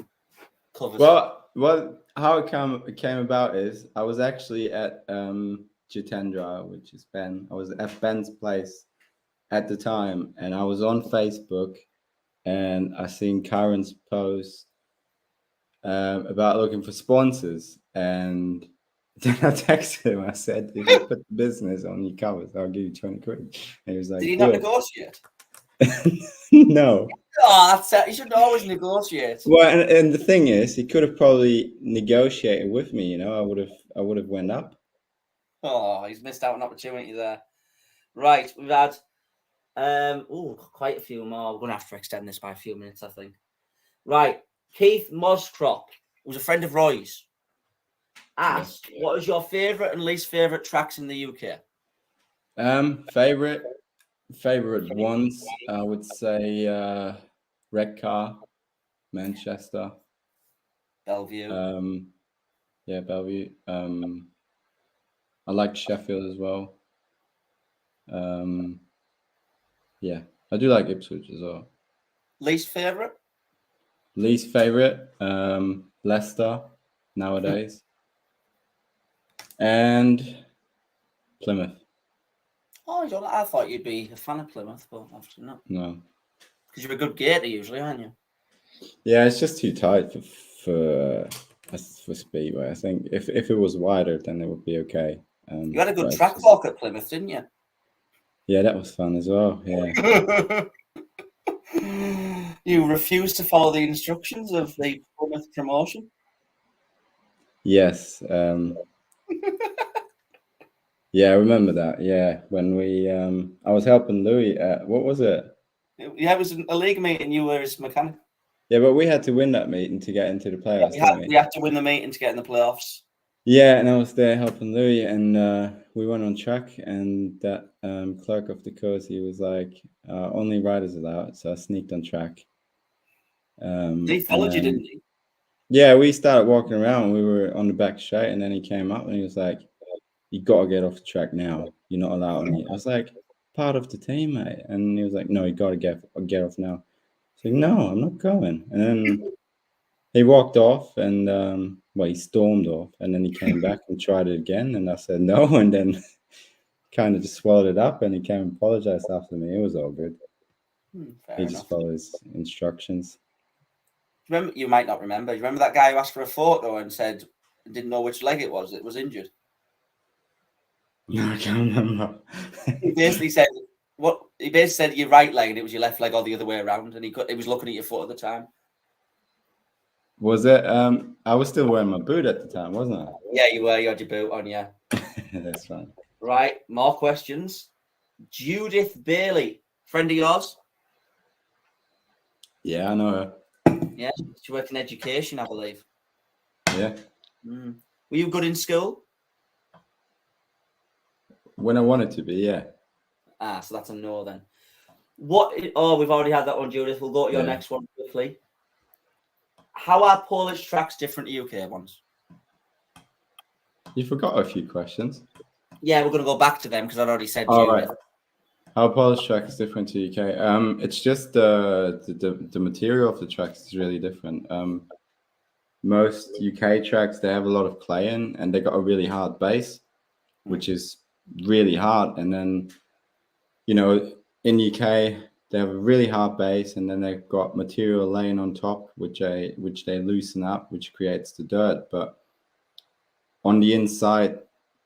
covers. Well, how it came about is I was actually at Jitendra, which is Ben. I was at Ben's place at the time, and I was on Facebook, and I seen Karen's post about looking for sponsors, and then I texted him. I said, if you put the business on your covers, I'll give you 20 quid. And he was like, did he not negotiate? No. Oh, that's you should always negotiate. Well, and the thing is, he could have probably negotiated with me. You know, I would have went up. Oh, he's missed out an opportunity there. Right, we've had quite a few more. We're gonna have to extend this by a few minutes, I think. Right, Keith Moscrop, who's a friend of Roy's, asked, "What is your favourite and least favourite tracks in the UK?" Favorite ones, I would say Redcar, Manchester, Bellevue. Yeah, Bellevue. I like Sheffield as well. Yeah, I do like Ipswich as well. Least favourite? Least favourite, Leicester nowadays, and Plymouth. Oh, I thought you'd be a fan of Plymouth, but obviously not. No. Because you're a good gator usually, aren't you? Yeah, it's just too tight for speedway. I think if it was wider, then it would be okay. You had a good track walk at Plymouth, didn't you? Yeah, that was fun as well. Yeah. You refused to follow the instructions of the Plymouth promotion? Yes. Yeah, I remember that. Yeah, when we I was helping Louis at, what was it? Yeah, it was a league meeting. You were his mechanic. Yeah, but we had to win that meeting to get into the playoffs. Yeah, we had to win the meeting to get in the playoffs. Yeah, and I was there helping Louis, and we went on track, and that clerk of the course, he was like, only riders allowed, so I sneaked on track. He followed you, didn't he? Yeah, we started walking around, we were on the back straight, and then he came up and he was like, you got to get off the track now. You're not allowed on it. I was like, part of the team, mate. And he was like, no, you got to get off now. I was like, no, I'm not going. And then he walked off and, he stormed off. And then he came back and tried it again. And I said, no. And then kind of just swallowed it up. And he came and apologized after me. It was all good. He just followed his instructions. Remember, you might not remember. You remember that guy who asked for a photo and said, didn't know which leg it was injured? No, I can't remember. He basically said your right leg and it was your left leg or the other way around, and he was looking at your foot at the time. Was it? I was still wearing my boot at the time, wasn't I? Yeah, you were. You had your boot on, yeah. That's fine. Right, more questions. Judith Bailey, friend of yours? Yeah, I know her. Yeah, she worked in education, I believe. Yeah. Were you good in school? When I wanted to be, yeah. So that's a no then. We've already had that one, Judith. We'll go to your next one quickly. How are Polish tracks different to UK ones? You forgot a few questions. Yeah, we're going to go back to them because I'd already said All Judith. right. How Polish track is different to UK? It's just the material of the tracks is really different. Most UK tracks, they have a lot of clay in, and they got a really hard base, which is really hard. And then, in UK, they have a really hard base, and then they've got material laying on top, which they loosen up, which creates the dirt. But on the inside,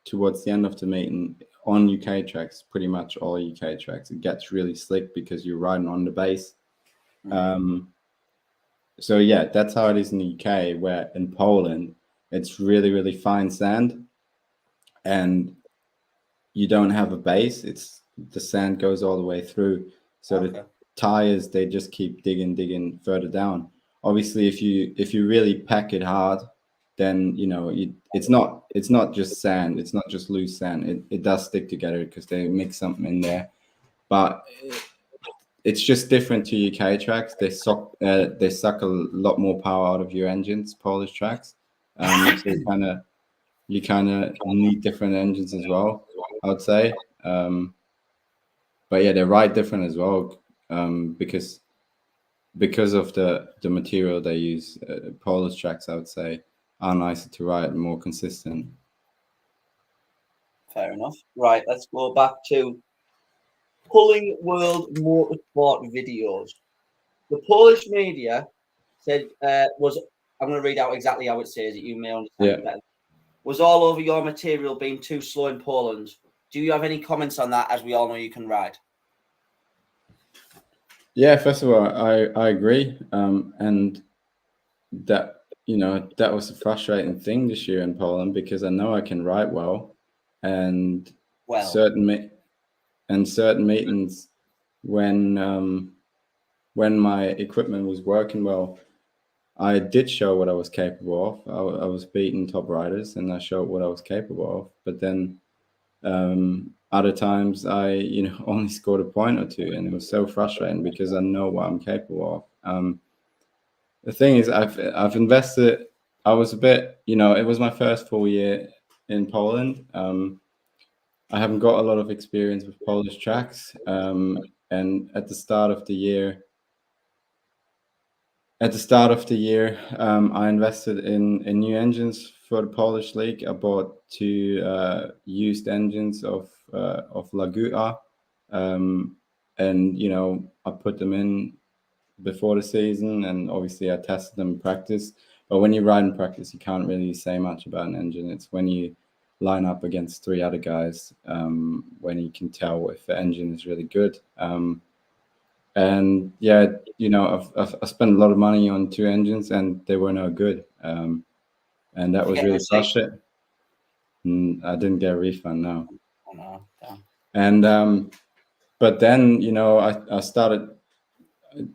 towards the end of the meeting, on UK tracks, pretty much all UK tracks, it gets really slick because you're riding on the base. So yeah, that's how it is in the UK. Where in Poland, it's really, really fine sand, and you don't have a base. It's the sand goes all the way through. So the tires, they just keep digging further down. Obviously, if you really pack it hard, then it's not just sand. It's not just loose sand. It does stick together because they mix something in there. But it's just different to UK tracks. They suck a lot more power out of your engines. Polish tracks, so you kind of need different engines as well, I would say. But yeah, they ride different as well because of the material they use. Polish tracks, I would say, are nicer to ride and more consistent. Fair enough. Right, let's go back to Pulling World Motorsport videos. The Polish media said I'm going to read out exactly how it says it. You may understand it better. Was all over your material being too slow in Poland. Do you have any comments on that, as we all know you can ride? Yeah, first of all, I agree. And that, that was a frustrating thing this year in Poland because I know I can ride well. And certain meetings when my equipment was working well, I did show what I was capable of. I was beating top riders and I showed what I was capable of. But then other times I, only scored a point or two, and it was so frustrating because I know what I'm capable of. The thing is, I've invested. I was a bit, it was my first full year in Poland. I haven't got a lot of experience with Polish tracks, and at the start of the year, I invested in new engines for the Polish league. I bought two used engines of Laguta, and I put them in before the season, and obviously I tested them in practice. But when you ride in practice, you can't really say much about an engine. It's when you line up against three other guys when you can tell if the engine is really good. And yeah, I spent a lot of money on two engines, and they were no good. And that was really frustrating. I didn't get a refund, no. Oh, no. Damn. And but then I started.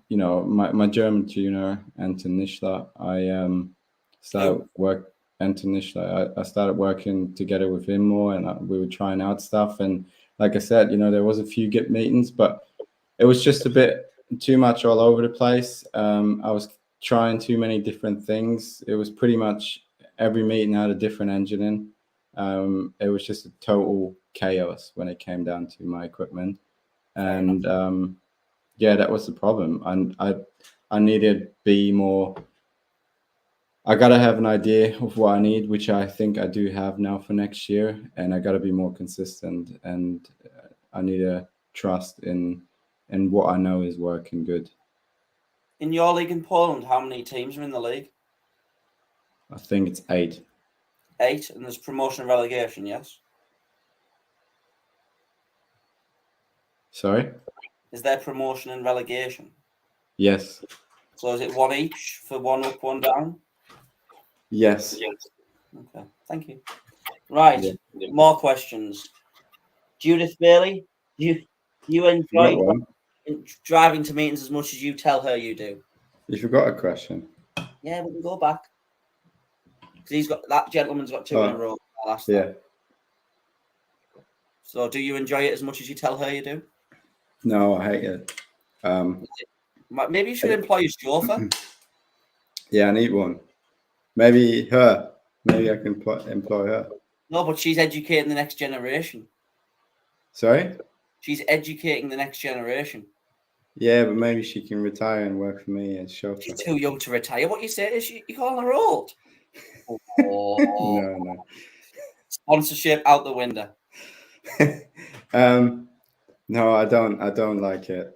My German tuner, Anton Nischler, I started working together with him more, and we were trying out stuff. And like I said, there was a few good meetings, but it was just a bit too much all over the place. I was trying too many different things. It was pretty much every meeting had a different engine in. It was just a total chaos when it came down to my equipment. And yeah, that was the problem. And I needed to be more. I gotta have an idea of what I need, which I think I do have now for next year, and I gotta be more consistent. And I need to trust in what I know is working good. In your league in Poland, how many teams are in the league? I think it's 8. 8, and there's promotion and relegation, yes? Sorry? Is there promotion and relegation? Yes. So is it one each for one up, one down? Yes. Okay, thank you. Right, more questions. Judith Bailey, do you enjoy driving to meetings as much as you tell her you do? You forgot a question. Yeah, we can go back. Because that gentleman's got two in a row. I'll ask that. So do you enjoy it as much as you tell her you do? No, I hate it. Maybe you should employ a chauffeur. Yeah, I need one. Maybe her. Maybe I can employ her. No, but she's educating the next generation. Sorry? She's educating the next generation. Yeah, but maybe she can retire and work for me as chauffeur. She's too young to retire. What you say is you calling her old? No. Sponsorship out the window. No, I don't like it.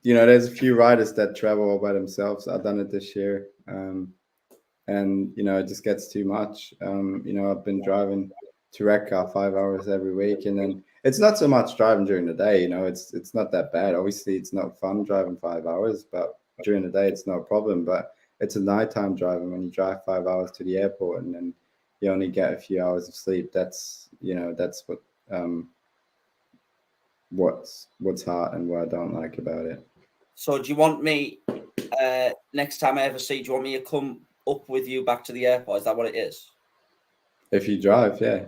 There's a few riders that travel all by themselves. I've done it this year, and it just gets too much. I've been driving to Redcar 5 hours every week, and then it's not so much driving during the day. It's not that bad. Obviously, it's not fun driving 5 hours, but during the day it's no problem. But it's a nighttime driving when you drive 5 hours to the airport and then you only get a few hours of sleep. That's what's hard and what I don't like about it. So do you want me next time I ever see, do you want me to come up with you back to the airport? Is that what it is? If you drive, yeah.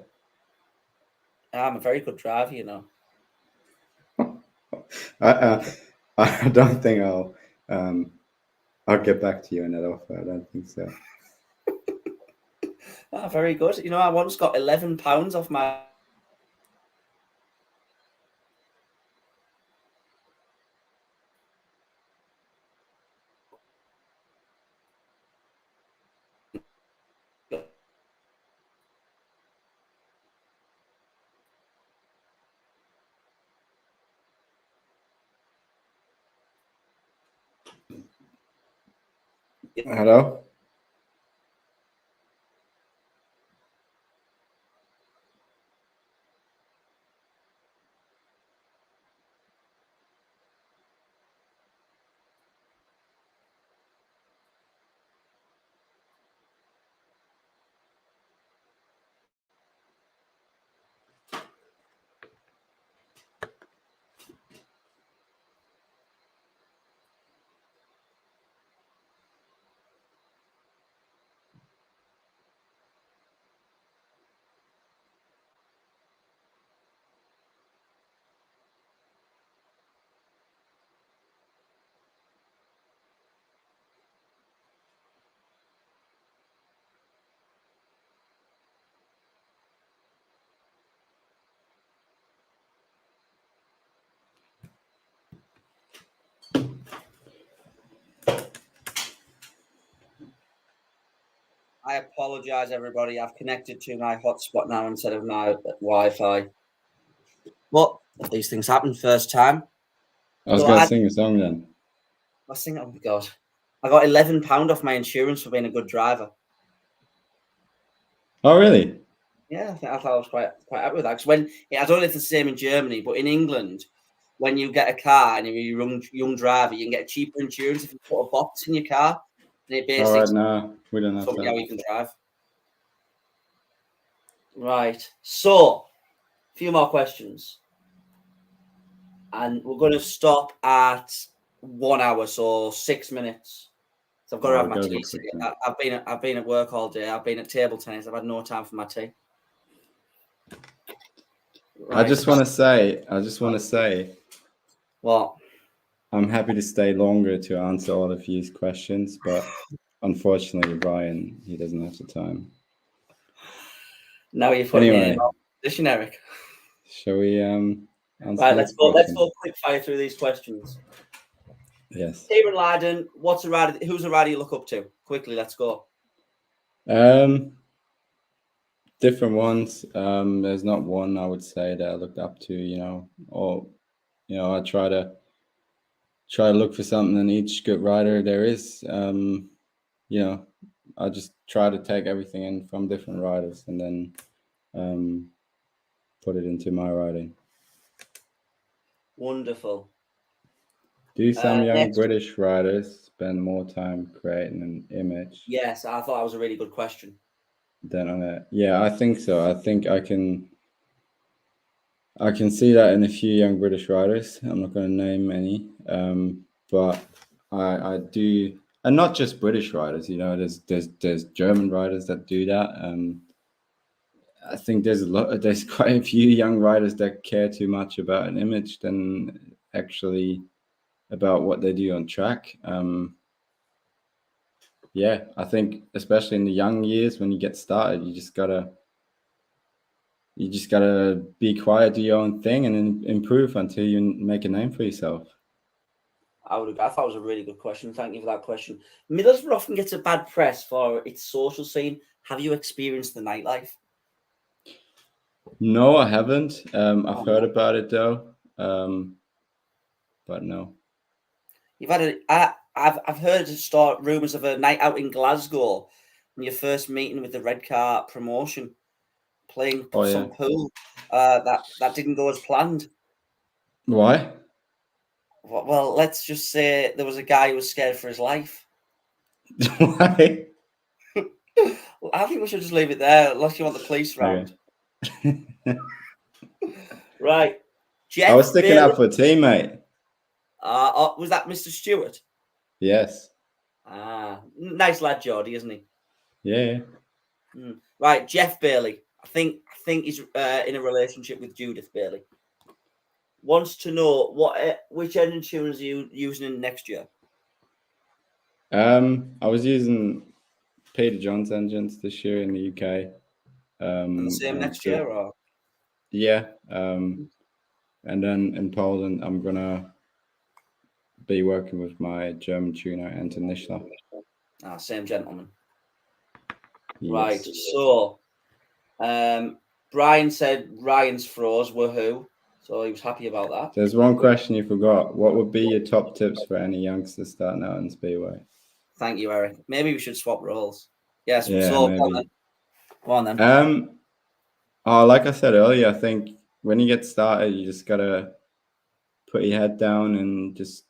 I'm a very good driver, you know. I don't think I'll get back to you on that offer. I don't think so. Very good. I once got £11 off my Hello? I apologize, everybody. I've connected to my hotspot now instead of my Wi-Fi. Well, these things happen first time. I was going to sing a song then. I sing. Oh my god! I got £11 off my insurance for being a good driver. Oh really? Yeah, I thought I was quite happy with that. Because I don't know if it's the same in Germany, but in England, when you get a car and you're a young driver, you can get cheaper insurance if you put a box in your car. And it basically no, we don't have that. How you can drive. Right. So, a few more questions. And we're going to stop at 1 hour, so 6 minutes. So I've got to have my tea. I've been at work all day. I've been at table tennis. I've had no time for my tea. Right. I just want to say. What? I'm happy to stay longer to answer all of these questions, but unfortunately, Brian, he doesn't have the time. Now you're putting me in a position, Erik. Shall we answer let's go quick fire through these questions. Yes. Kieran Lydon, who's a rider you look up to? Quickly, let's go. Different ones. There's not one I would say that I looked up to, I try to look for something in each good rider there is. I just try to take everything in from different riders and then put it into my riding. Wonderful. Do some young Next, British riders spend more time creating an image yes, I thought that was a really good question. than on it? Yeah, I think so. I think I can see that in a few young British riders. I'm not going to name any, but I do, and not just British riders. You know, there's German riders that do that. I think there's quite a few young riders that care too much about an image than actually about what they do on track. Yeah, I think especially in the young years when you get started, you just gotta be quiet, do your own thing, and then improve until you make a name for yourself. I thought it was a really good question. Thank you for that question. Middlesbrough often gets a bad press for its social scene. Have you experienced the nightlife? No, I haven't. I've heard No. about it though, but no. You've had I've heard rumors of a night out in Glasgow and your first meeting with the Redcar promotion, playing Oh some yeah. pool. That didn't go as planned. Why? Well, let's just say there was a guy who was scared for his life. Why? I think we should just leave it there, unless you want the police round. Okay. Right. Jeff I was sticking Bailey. up for a teammate. Was that Mr. Stewart? Yes. Nice lad, Geordie, isn't he? Yeah. Right, Jeff Bailey. I think he's in a relationship with Judith Bailey. Wants to know which engine tuners are you using in next year? I was using Peter John's engines this year in the UK. And the same next year, or? Yeah. And then in Poland, I'm gonna be working with my German tuner, Anton Nischler. Same gentleman. Yes. Right. So, Brian said Ryan's froze. Woohoo! So he was happy about that. There's one question you forgot. What would be your top tips for any youngsters starting out in Speedway? Thank you, Eric. Maybe we should swap roles. Yes. Yeah, So maybe. Go on then. Like I said earlier, I think when you get started, you just gotta put your head down and just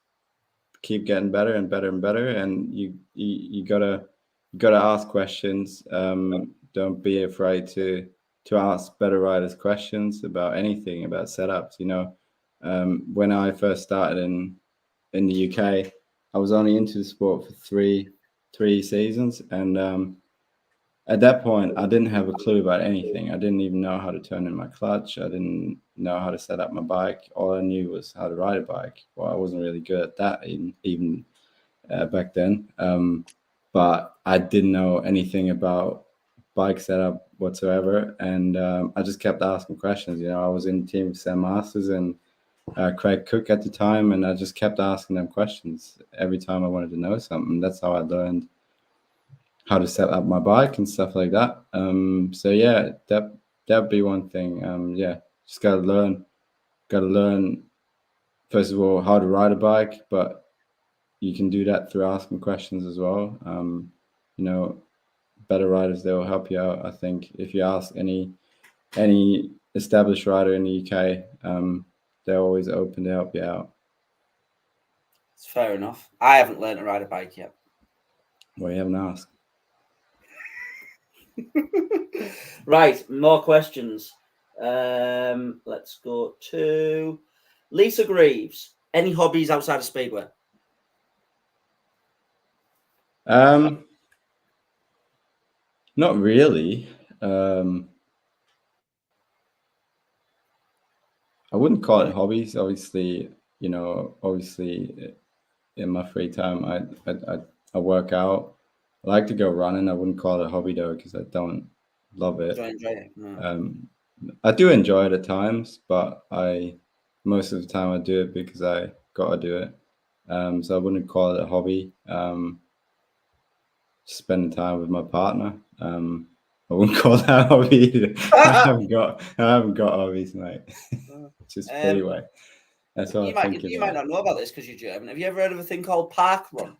keep getting better and better and better. And you gotta ask questions. Don't be afraid to ask better riders questions about anything, about setups. You know, when I first started in the UK, I was only into the sport for three seasons, and at that point, I didn't have a clue about anything. I didn't even know how to turn in my clutch. I didn't know how to set up my bike. All I knew was how to ride a bike. Well, I wasn't really good at that even back then. But I didn't know anything about bike setup whatsoever. And I just kept asking questions. You know, I was in the team with Sam Masters and Craig Cook at the time, and I just kept asking them questions every time I wanted to know something. That's how I learned how to set up my bike and stuff like that. So yeah, that'd be one thing. Yeah, just gotta learn first of all how to ride a bike, but you can do that through asking questions as well. You know, better riders, they will help you out. I think if you ask any established rider in the UK, they're always open to help you out. It's fair enough. I haven't learned to ride a bike yet. Well, you haven't asked. Right, more questions. Let's go to Lisa Greaves. Any hobbies outside of Speedway? Not really. I wouldn't call it hobbies. Obviously, you know, in my free time, I work out. I like to go running. I wouldn't call it a hobby though, because I don't love it. Do I enjoy it? No. I do enjoy it at times, but most of the time I do it because I gotta do it. So I wouldn't call it a hobby. Spending time with my partner. I wouldn't call that a hobby either. I haven't got hobbies, mate. Just Speedway. That's what I think. You might not know about this because you're German. Have you ever heard of a thing called park run?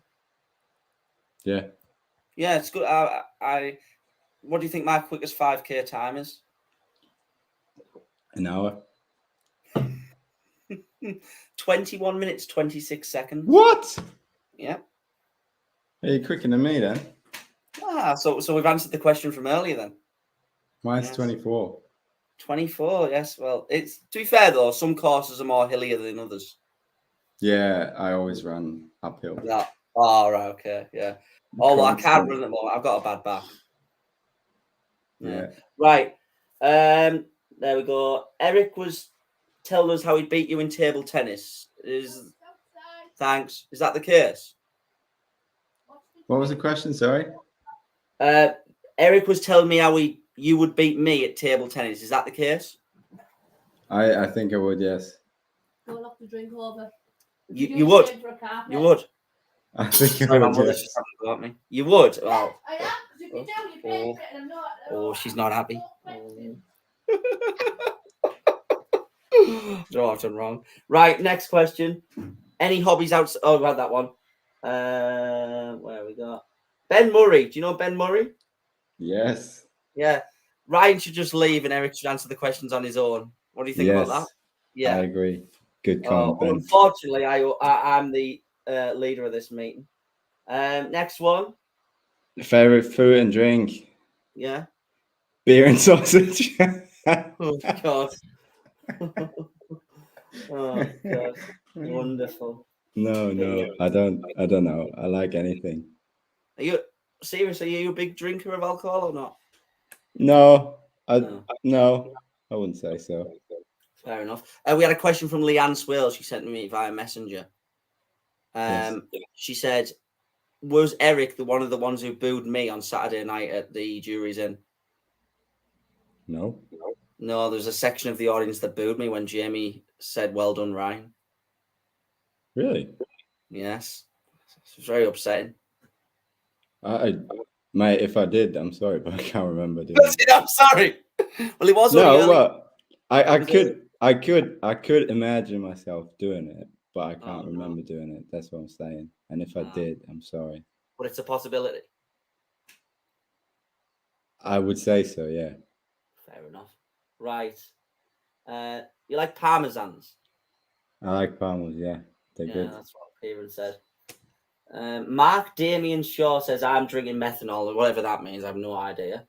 Yeah. Yeah, it's good. What do you think my quickest 5K time is? An hour. 21 minutes, 26 seconds. What? Yeah. Are you quicker than me then? So we've answered the question from earlier then. Mine's Yes. 24. 24, yes. Well, it's to be fair though, some courses are more hillier than others. Yeah, I always run uphill. Yeah. Oh, right, okay, yeah. Oh, well, I can't run at the moment. I've got a bad back. Yeah. Right. There we go. Erik was telling us how he beat you in table tennis. Thanks. Is that the case? What was the question? Sorry. Erik was telling me how you would beat me at table tennis. Is that the case? I think I would, yes. Go look the drink over. You would. You would. I think I Sorry, my would, mother's yes. just got me. You would. Yeah, Well, I am. Because if you do, you pay for it, and I'm not. oh, she's not happy. Don't know what I've done wrong. Right, next question. Any hobbies outside? Oh, we had that one. Where we got? Ben Murray. Do you know Ben Murray? Yes. Yeah. Ryan should just leave and Erik should answer the questions on his own. What do you think about that? Yes. Yeah. I agree. Good comment, Ben. Unfortunately, I'm the leader of this meeting. Next one. Favorite food and drink? Yeah. Beer and sausage. Oh God. Oh God. Wonderful. No, I don't know. I like anything. Are you seriously? Are you a big drinker of alcohol or not? No, No. no, I wouldn't say so. Fair enough. We had a question from Leanne Swale. She sent me via Messenger. Yes. She said, "Was Erik one of the ones who booed me on Saturday night at the Jury's Inn?" No. No, there's a section of the audience that booed me when Jamie said, "Well done, Ryan." Really? Yes. It's very upsetting. Mate, if I did, I'm sorry, but I can't remember doing it. I'm sorry. Well, it was No, well, early. I could imagine myself doing it, but I can't remember doing it. That's what I'm saying. And if I did, I'm sorry. But it's a possibility. I would say so, yeah. Fair enough. Right. You like parmesans? I like Palmers, yeah. They're good. That's what Kieran said. Mark Damien Shaw says, I'm drinking methanol, or whatever that means. I have no idea.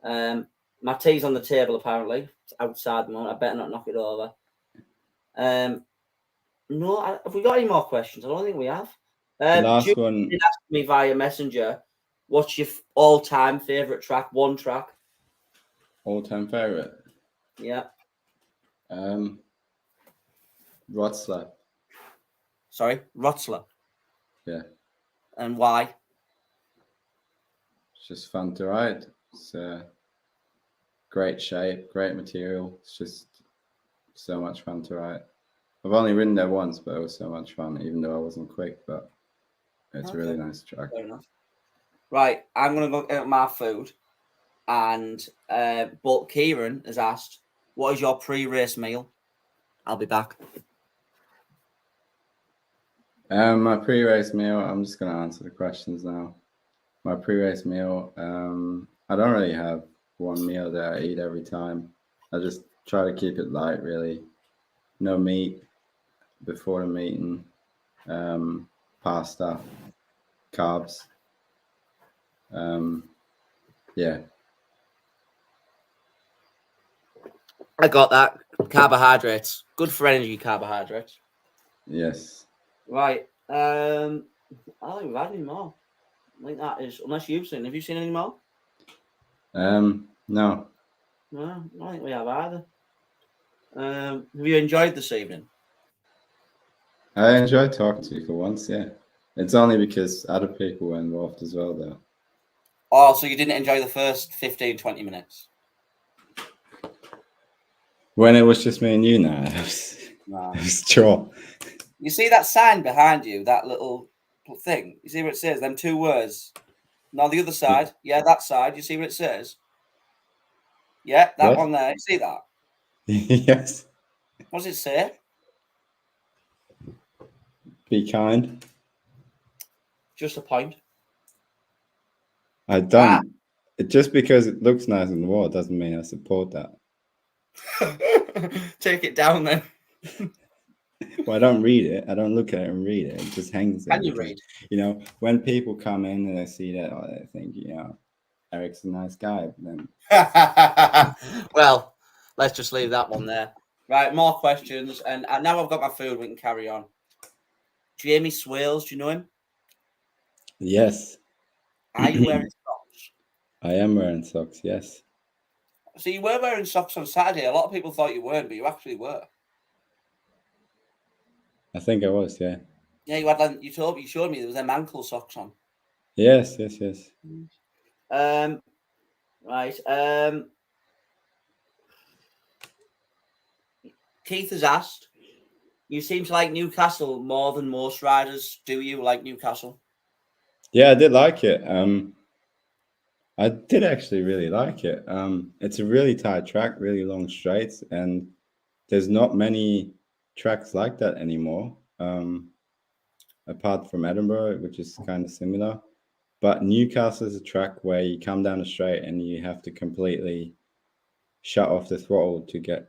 My tea's on the table, apparently. It's outside the moment. I better not knock it over. No, have we got any more questions? I don't think we have. The last Jude one. did ask me via Messenger, what's your all-time favourite track? One track. All-time favorite? Yeah. Wroclaw. Sorry, Wroclaw. Yeah. And why? It's just fun to ride. It's great shape, great material. It's just so much fun to ride. I've only ridden there once, but it was so much fun, even though I wasn't quick. But it's a really nice track. Fair enough. Right, I'm going to go get my food. And but Kieran has asked, what is your pre-race meal? I'll be back. My pre-race meal, I'm just going to answer the questions now. My pre-race meal, I don't really have one meal that I eat every time. I just try to keep it light, really. No meat before the meeting, pasta, carbs. Yeah. I got that. Carbohydrates. Good for energy, carbohydrates. Yes. Right. I don't think we've had any more. I think that is, unless you've seen. Have you seen any more? No. No, I don't think we have either. Have you enjoyed this evening? I enjoyed talking to you for once, yeah. It's only because other people were involved as well, though. Oh, so you didn't enjoy the first 15, 20 minutes? When it was just me and you now, it was chore. You see that sign behind you, that little thing? You see what it says? Them two words. No, the other side. Yeah, that side. You see what it says? Yeah, that one there. You see that? Yes. What does it say? Be kind. Just a point. I don't. Just because it looks nice on the wall doesn't mean I support that. Take it down then. Well, I don't read it. I don't look at it and read it. It just hangs there. Can you because, read? You know, when people come in and they see that, they think, Erik's a nice guy. Then Well, let's just leave that one there. Right, more questions. And now I've got my food, we can carry on. Jamie Swales, do you know him? yes, Are you wearing socks? I am wearing socks. Yes. So you were wearing socks on Saturday. A lot of people thought you weren't, but you actually were. I think I was. Yeah. Yeah, you had. You showed me there was them ankle socks on. Yes. Right. Keith has asked. You seem to like Newcastle more than most riders. Do you like Newcastle? Yeah, I did like it. I did actually really like it. It's a really tight track, really long straights, and there's not many tracks like that anymore. Apart from Edinburgh, which is kind of similar. But Newcastle is a track where you come down a straight and you have to completely shut off the throttle to get,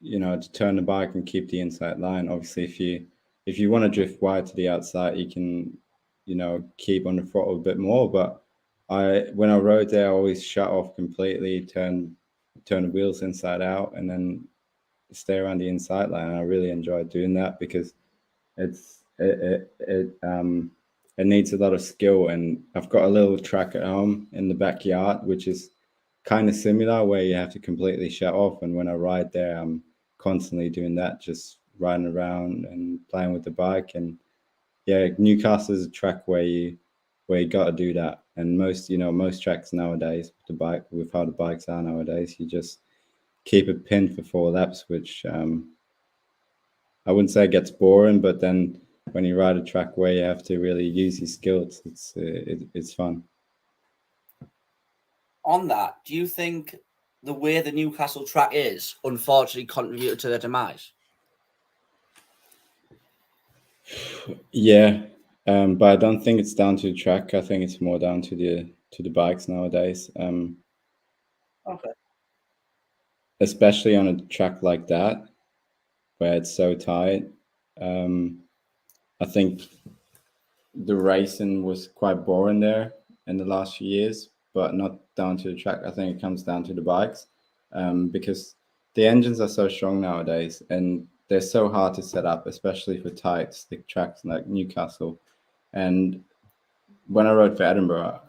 to turn the bike and keep the inside line. Obviously, if you want to drift wide to the outside, you can, keep on the throttle a bit more. But when I rode there, I always shut off completely, turn the wheels inside out, and then stay around the inside line. And I really enjoyed doing that because it needs a lot of skill, and I've got a little track at home in the backyard which is kind of similar, where you have to completely shut off, and when I ride there I'm constantly doing that, just riding around and playing with the bike. And yeah, Newcastle is a track where you got to do that. And most tracks nowadays with how the bikes are nowadays, you just keep it pinned for 4 laps, which I wouldn't say it gets boring, but then when you ride a track where you have to really use your skills, it's fun. On that, do you think the way the Newcastle track is unfortunately contributed to their demise? Yeah, but I don't think it's down to the track. I think it's more down to the bikes nowadays. Okay. Especially on a track like that, where it's so tight. I think the racing was quite boring there in the last few years, but not down to the track. I think it comes down to the bikes, because the engines are so strong nowadays and they're so hard to set up, especially for tight, stick tracks like Newcastle. And when I rode for Edinburgh,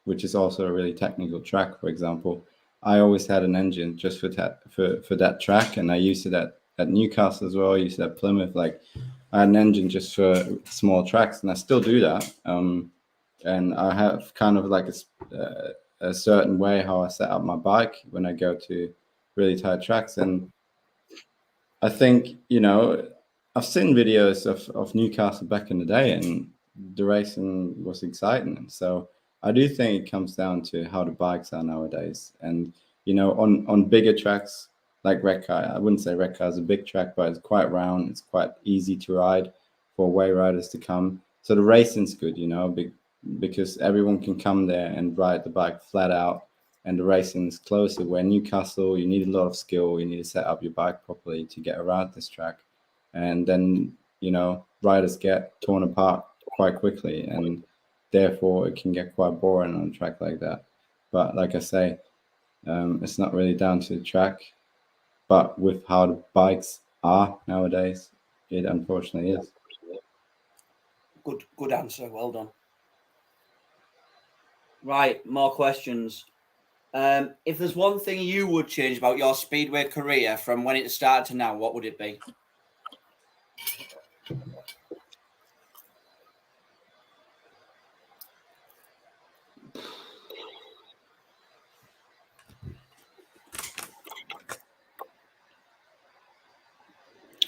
which is also a really technical track, for example, I always had an engine just for that track, and I used it at Newcastle as well. I used it at Plymouth. Like, I had an engine just for small tracks, and I still do that. And I have kind of like a certain way how I set up my bike when I go to really tight tracks. And I think, I've seen videos of Newcastle back in the day, and the racing was exciting. And so I do think it comes down to how the bikes are nowadays. And, on bigger tracks like Redcar, I wouldn't say Redcar is a big track, but it's quite round. It's quite easy to ride for away riders to come. So the racing's good, because everyone can come there and ride the bike flat out, and the racing's closer. Where Newcastle, you need a lot of skill. You need to set up your bike properly to get around this track. And then, riders get torn apart quite quickly, and therefore it can get quite boring on a track like that. But like I say, it's not really down to the track, but with how the bikes are nowadays, it unfortunately is. Good answer. Well done. Right, more questions. If there's one thing you would change about your speedway career from when it started to now, what would it be?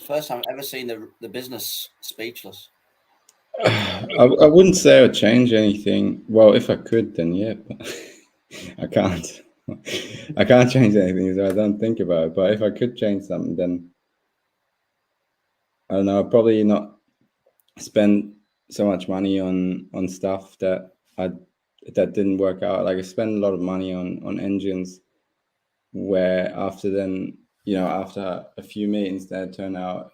First time I've ever seen the business speechless. I wouldn't say I would change anything. Well, if I could, then yeah, but I can't. I can't change anything, so I don't think about it. But if I could change something, then I don't know. I'd probably not spend so much money on stuff that didn't work out. Like, I spend a lot of money on engines where after then, after a few meetings, they turn out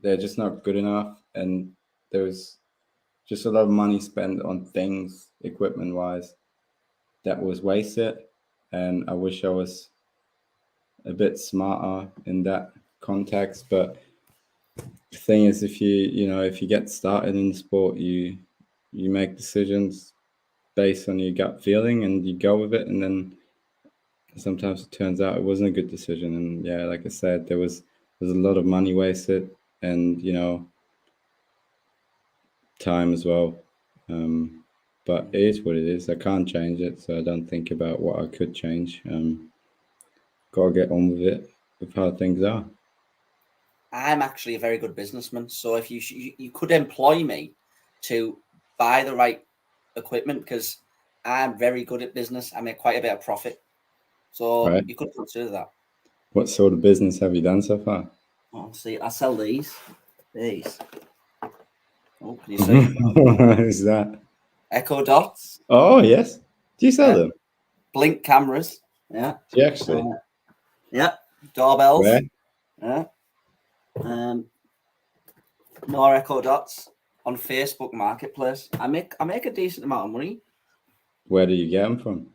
they're just not good enough, and there was just a lot of money spent on things, equipment wise, that was wasted. And I wish I was a bit smarter in that context. But the thing is, if you get started in the sport, you make decisions based on your gut feeling and you go with it, and then sometimes it turns out it wasn't a good decision. And yeah, like I said, there's a lot of money wasted, and time as well. But it is what it is. I can't change it, so I don't think about what I could change. Gotta get on with it, with how things are. I'm actually a very good businessman, so if you could employ me to buy the right equipment, because I'm very good at business, I make quite a bit of profit, so Right. you could consider that. What sort of business have you done so far? Oh, see, I sell these. Oh, can you see? What is that? Echo dots. Oh, yes. Do you sell Yeah. them? Blink cameras. Yeah. Do you actually? Yeah. Doorbells. Where? Yeah. More Echo dots on Facebook Marketplace. I make a decent amount of money. Where do you get them from?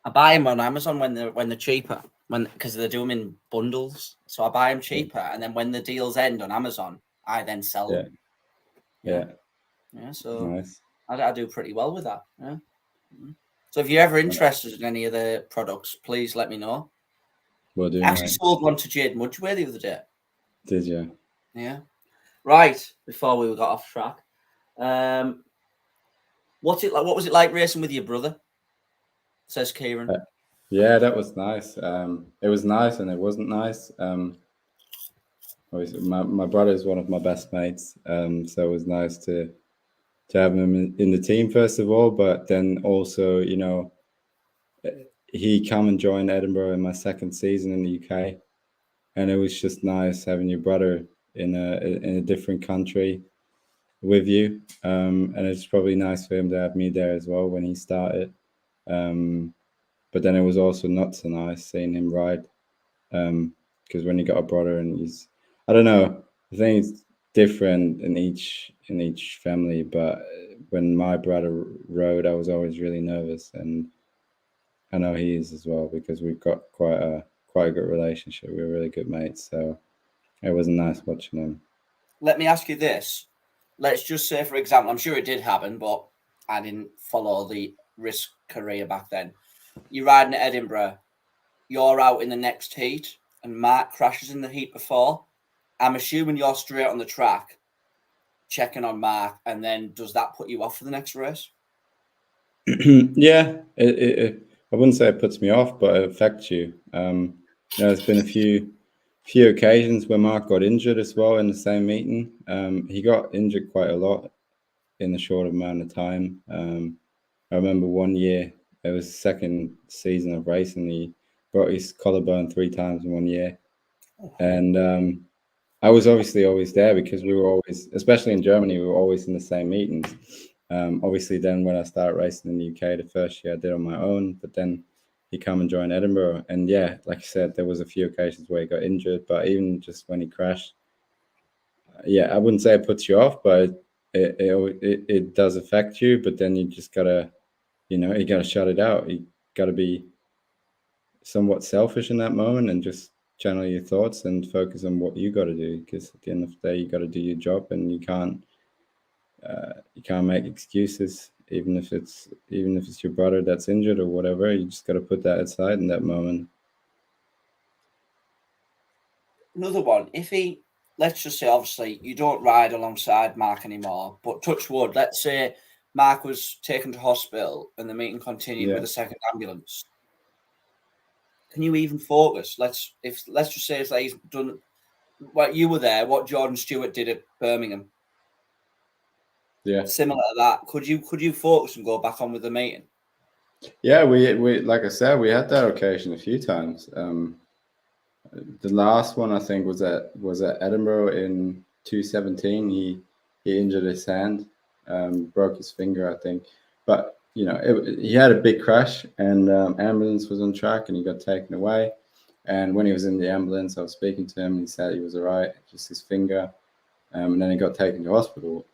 I buy them on Amazon when they're cheaper, because they do them in bundles. So I buy them cheaper, and then when the deals end on Amazon, I then sell them. Yeah. Yeah. So Nice. I do pretty well with that. Yeah. So if you're ever interested in any of the products, please let me know. Will do, I actually mate. sold one to Jade Mudgeway the other day. Did you? Yeah. Right. Before we got off track. What's it like? What was it like racing with your brother? Says Kieran. Yeah, that was nice. It was nice and it wasn't nice. Obviously, my brother is one of my best mates, so it was nice to have him in the team first of all, but then also, he come and joined Edinburgh in my second season in the UK, and it was just nice having your brother in a different country with you, and it's probably nice for him to have me there as well when he started. But then it was also not so nice seeing him ride, because when you got a brother and I don't know, I think it's different in each family. But when my brother rode, I was always really nervous, and I know he is as well, because we've got quite a good relationship. We're really good mates, so it was nice watching him. Let me ask you this. Let's just say, for example, I'm sure it did happen, but I didn't follow the Riss career back then. You're riding at Edinburgh, you're out in the next heat, and Mark crashes in the heat before. I'm assuming you're straight on the track, checking on Mark, and then does that put you off for the next race? Yeah, I wouldn't say it puts me off, but it affects you. There's been a few occasions where Mark got injured as well in the same meeting. He got injured quite a lot in a short amount of time. I remember one year, it was the second season of racing, he broke his collarbone 3 times in 1 year. And I was obviously always there, because we were always, especially in Germany, we were always in the same meetings. Obviously, then when I started racing in the UK, the first year I did on my own, but then he come and joined Edinburgh. And yeah, like I said, there was a few occasions where he got injured, but even just when he crashed, yeah, I wouldn't say it puts you off, but it does affect you. But then you just gotta, you gotta shut it out. You gotta be somewhat selfish in that moment and just channel your thoughts and focus on what you got to do, because at the end of the day, you got to do your job, and you can't make excuses, even if it's your brother that's injured or whatever. You just got to put that aside in that moment. Another one, let's just say, obviously, you don't ride alongside Mark anymore, but touch wood, let's say Mark was taken to hospital and the meeting continued with a second ambulance. Can you even focus? Let's just say it's like he's done what you were there, what Jordan Stewart did at Birmingham. Yeah. Similar to that. Could you focus and go back on with the meeting? Yeah, we like I said, we had that occasion a few times. The last one I think was at Edinburgh in 2017. He injured his hand, broke his finger, I think. But he had a big crash, and ambulance was on track, and he got taken away. And when he was in the ambulance, I was speaking to him. He said he was all right, just his finger. And then he got taken to hospital.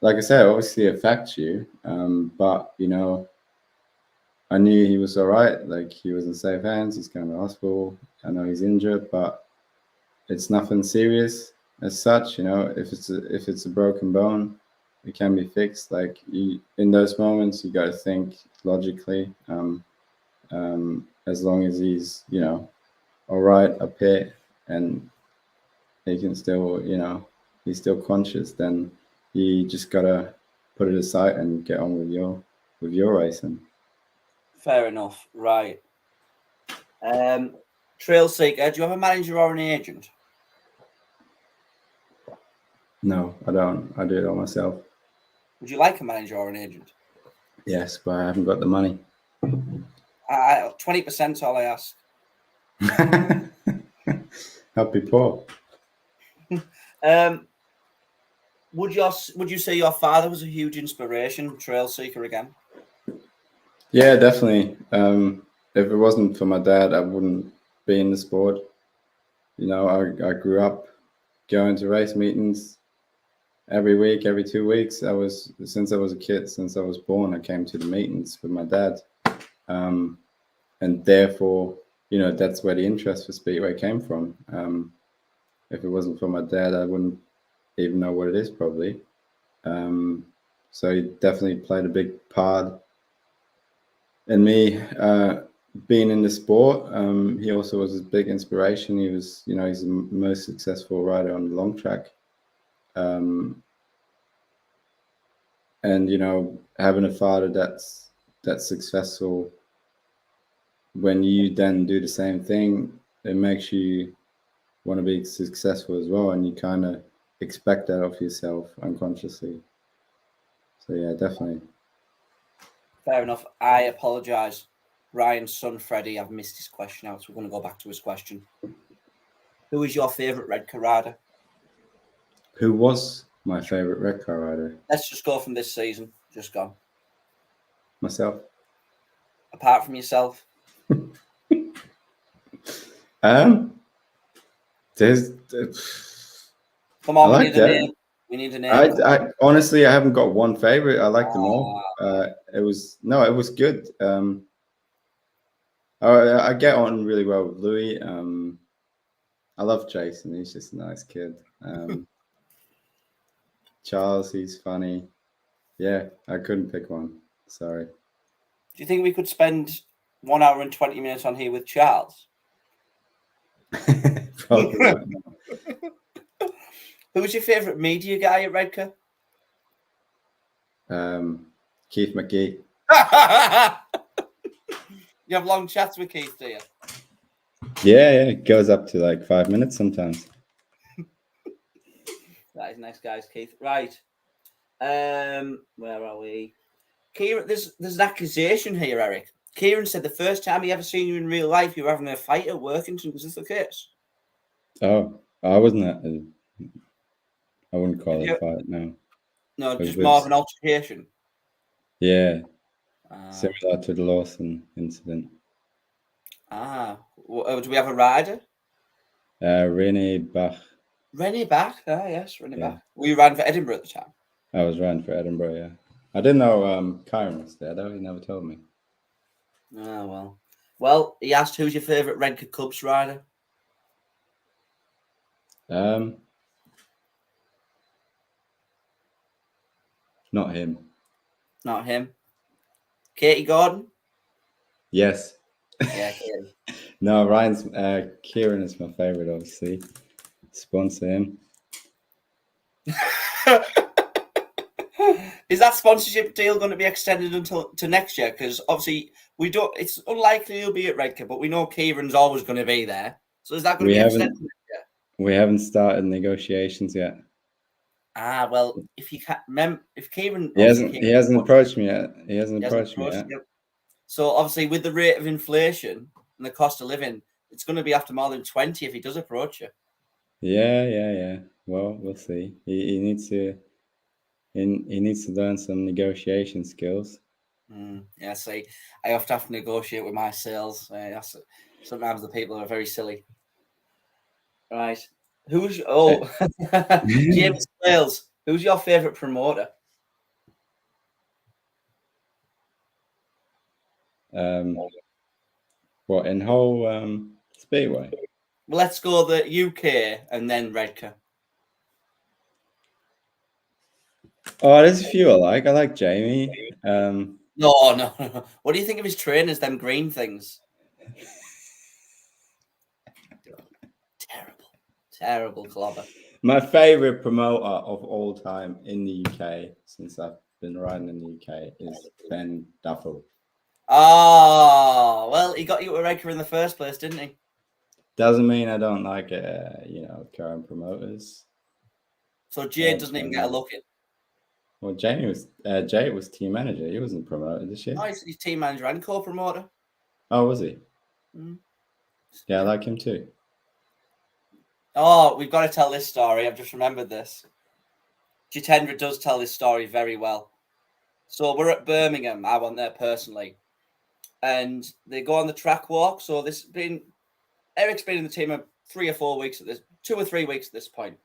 Like I said, obviously it affects you. But, I knew he was all right. Like, he was in safe hands. He's going to the hospital. I know he's injured, but it's nothing serious as such. If it's a broken bone, it can be fixed. Like, in those moments, you got to think logically. As long as he's, all right up here, and he can still, he's still conscious, then you just gotta put it aside and get on with your racing. Fair enough. Right. Trail Seeker, do you have a manager or an agent? No, I don't. I do it all myself. Would you like a manager or an agent? Yes, but I haven't got the money. 20% is all I ask. I'd be poor. Would you say your father was a huge inspiration, Trail Seeker again? Yeah, definitely. If it wasn't for my dad, I wouldn't be in the sport. I grew up going to race meetings every week, every 2 weeks. Since I was a kid, since I was born, I came to the meetings with my dad. And therefore, that's where the interest for Speedway came from. If it wasn't for my dad, I wouldn't even know what it is, probably. So he definitely played a big part in me being in the sport. He also was a big inspiration. He was, he's the most successful rider on the long track. And, having a father that's successful, when you then do the same thing, it makes you want to be successful as well, and you kind of expect that of yourself unconsciously. So yeah, definitely. Fair enough. I apologise. Ryan's son Freddie, I've missed his question out, so we're going to go back to his question. Who is your favourite Redcar rider? Who was my favourite Redcar rider? Let's just go from this season. Just gone. Myself. Apart from yourself? There's. Come on, I we like need a that. name. We need a name. I honestly, I haven't got one favorite. I like them all. It was good. I get on really well with Louis. I love Jason. He's just a nice kid. Charles, he's funny. Yeah, I couldn't pick one. Sorry. Do you think we could spend 1 hour and 20 minutes on here with Charles? Probably not. Who was your favourite media guy at Redcar? Keith McGee. You have long chats with Keith, do you? Yeah, it goes up to like 5 minutes sometimes. That is nice, guys, Keith. Right. Where are we? Kieran, there's an accusation here, Eric. Kieran said the first time he ever seen you in real life, you were having a fight at Workington. Was this the case? Oh, I wasn't. I wouldn't call it a fight. No. No, just more of an altercation. Yeah. Similar to the Lawson incident. Do we have a rider? René Bach. René Bach? Yes, René Bach. Were you riding for Edinburgh at the time? I was riding for Edinburgh, yeah. I didn't know Kyron was there, though. He never told me. Oh, well. Well, he asked, who's your favourite Redcar Cubs rider? Not him. Not him. Katie Gordon? Yes. Yeah, Katie. No, Kieran is my favourite, obviously. Sponsor him. Is that sponsorship deal going to be extended until to next year? Because obviously it's unlikely he'll be at Redcar, but we know Kieran's always going to be there. So is that going to be extended next year? We haven't started negotiations yet. Well, if Kieran he hasn't approached me yet. He hasn't approached me yet. So obviously with the rate of inflation and the cost of living, it's going to be after more than 20 if he does approach you. Yeah. Well, we'll see. He needs to He needs to learn some negotiation skills. Yeah, see, I often have to negotiate with my sales. Sometimes the people are very silly. Right. James Wales, who's your favourite promoter? What in whole Speedway? Well, let's go the UK and then Redcar. Oh, there's a few I like. I like Jamie. No. What do you think of his trainers, them green things? Terrible clobber. My favourite promoter of all time in the UK, since I've been riding in the UK, is Ben Duffel. Oh, well, he got you to Redcar in the first place, didn't he? Doesn't mean I don't like current promoters. So Jade doesn't even get a look in. Well, Jay was team manager. He wasn't promoted this year. Oh, he's team manager and co-promoter. Oh, was he? Mm. Yeah, I like him too. Oh, we've got to tell this story. I've just remembered this. Jitendra does tell this story very well. So we're at Birmingham. I went there personally. And they go on the track walk. So Erik's been in the team 3 or 4 weeks at this, 2 or 3 weeks at this point.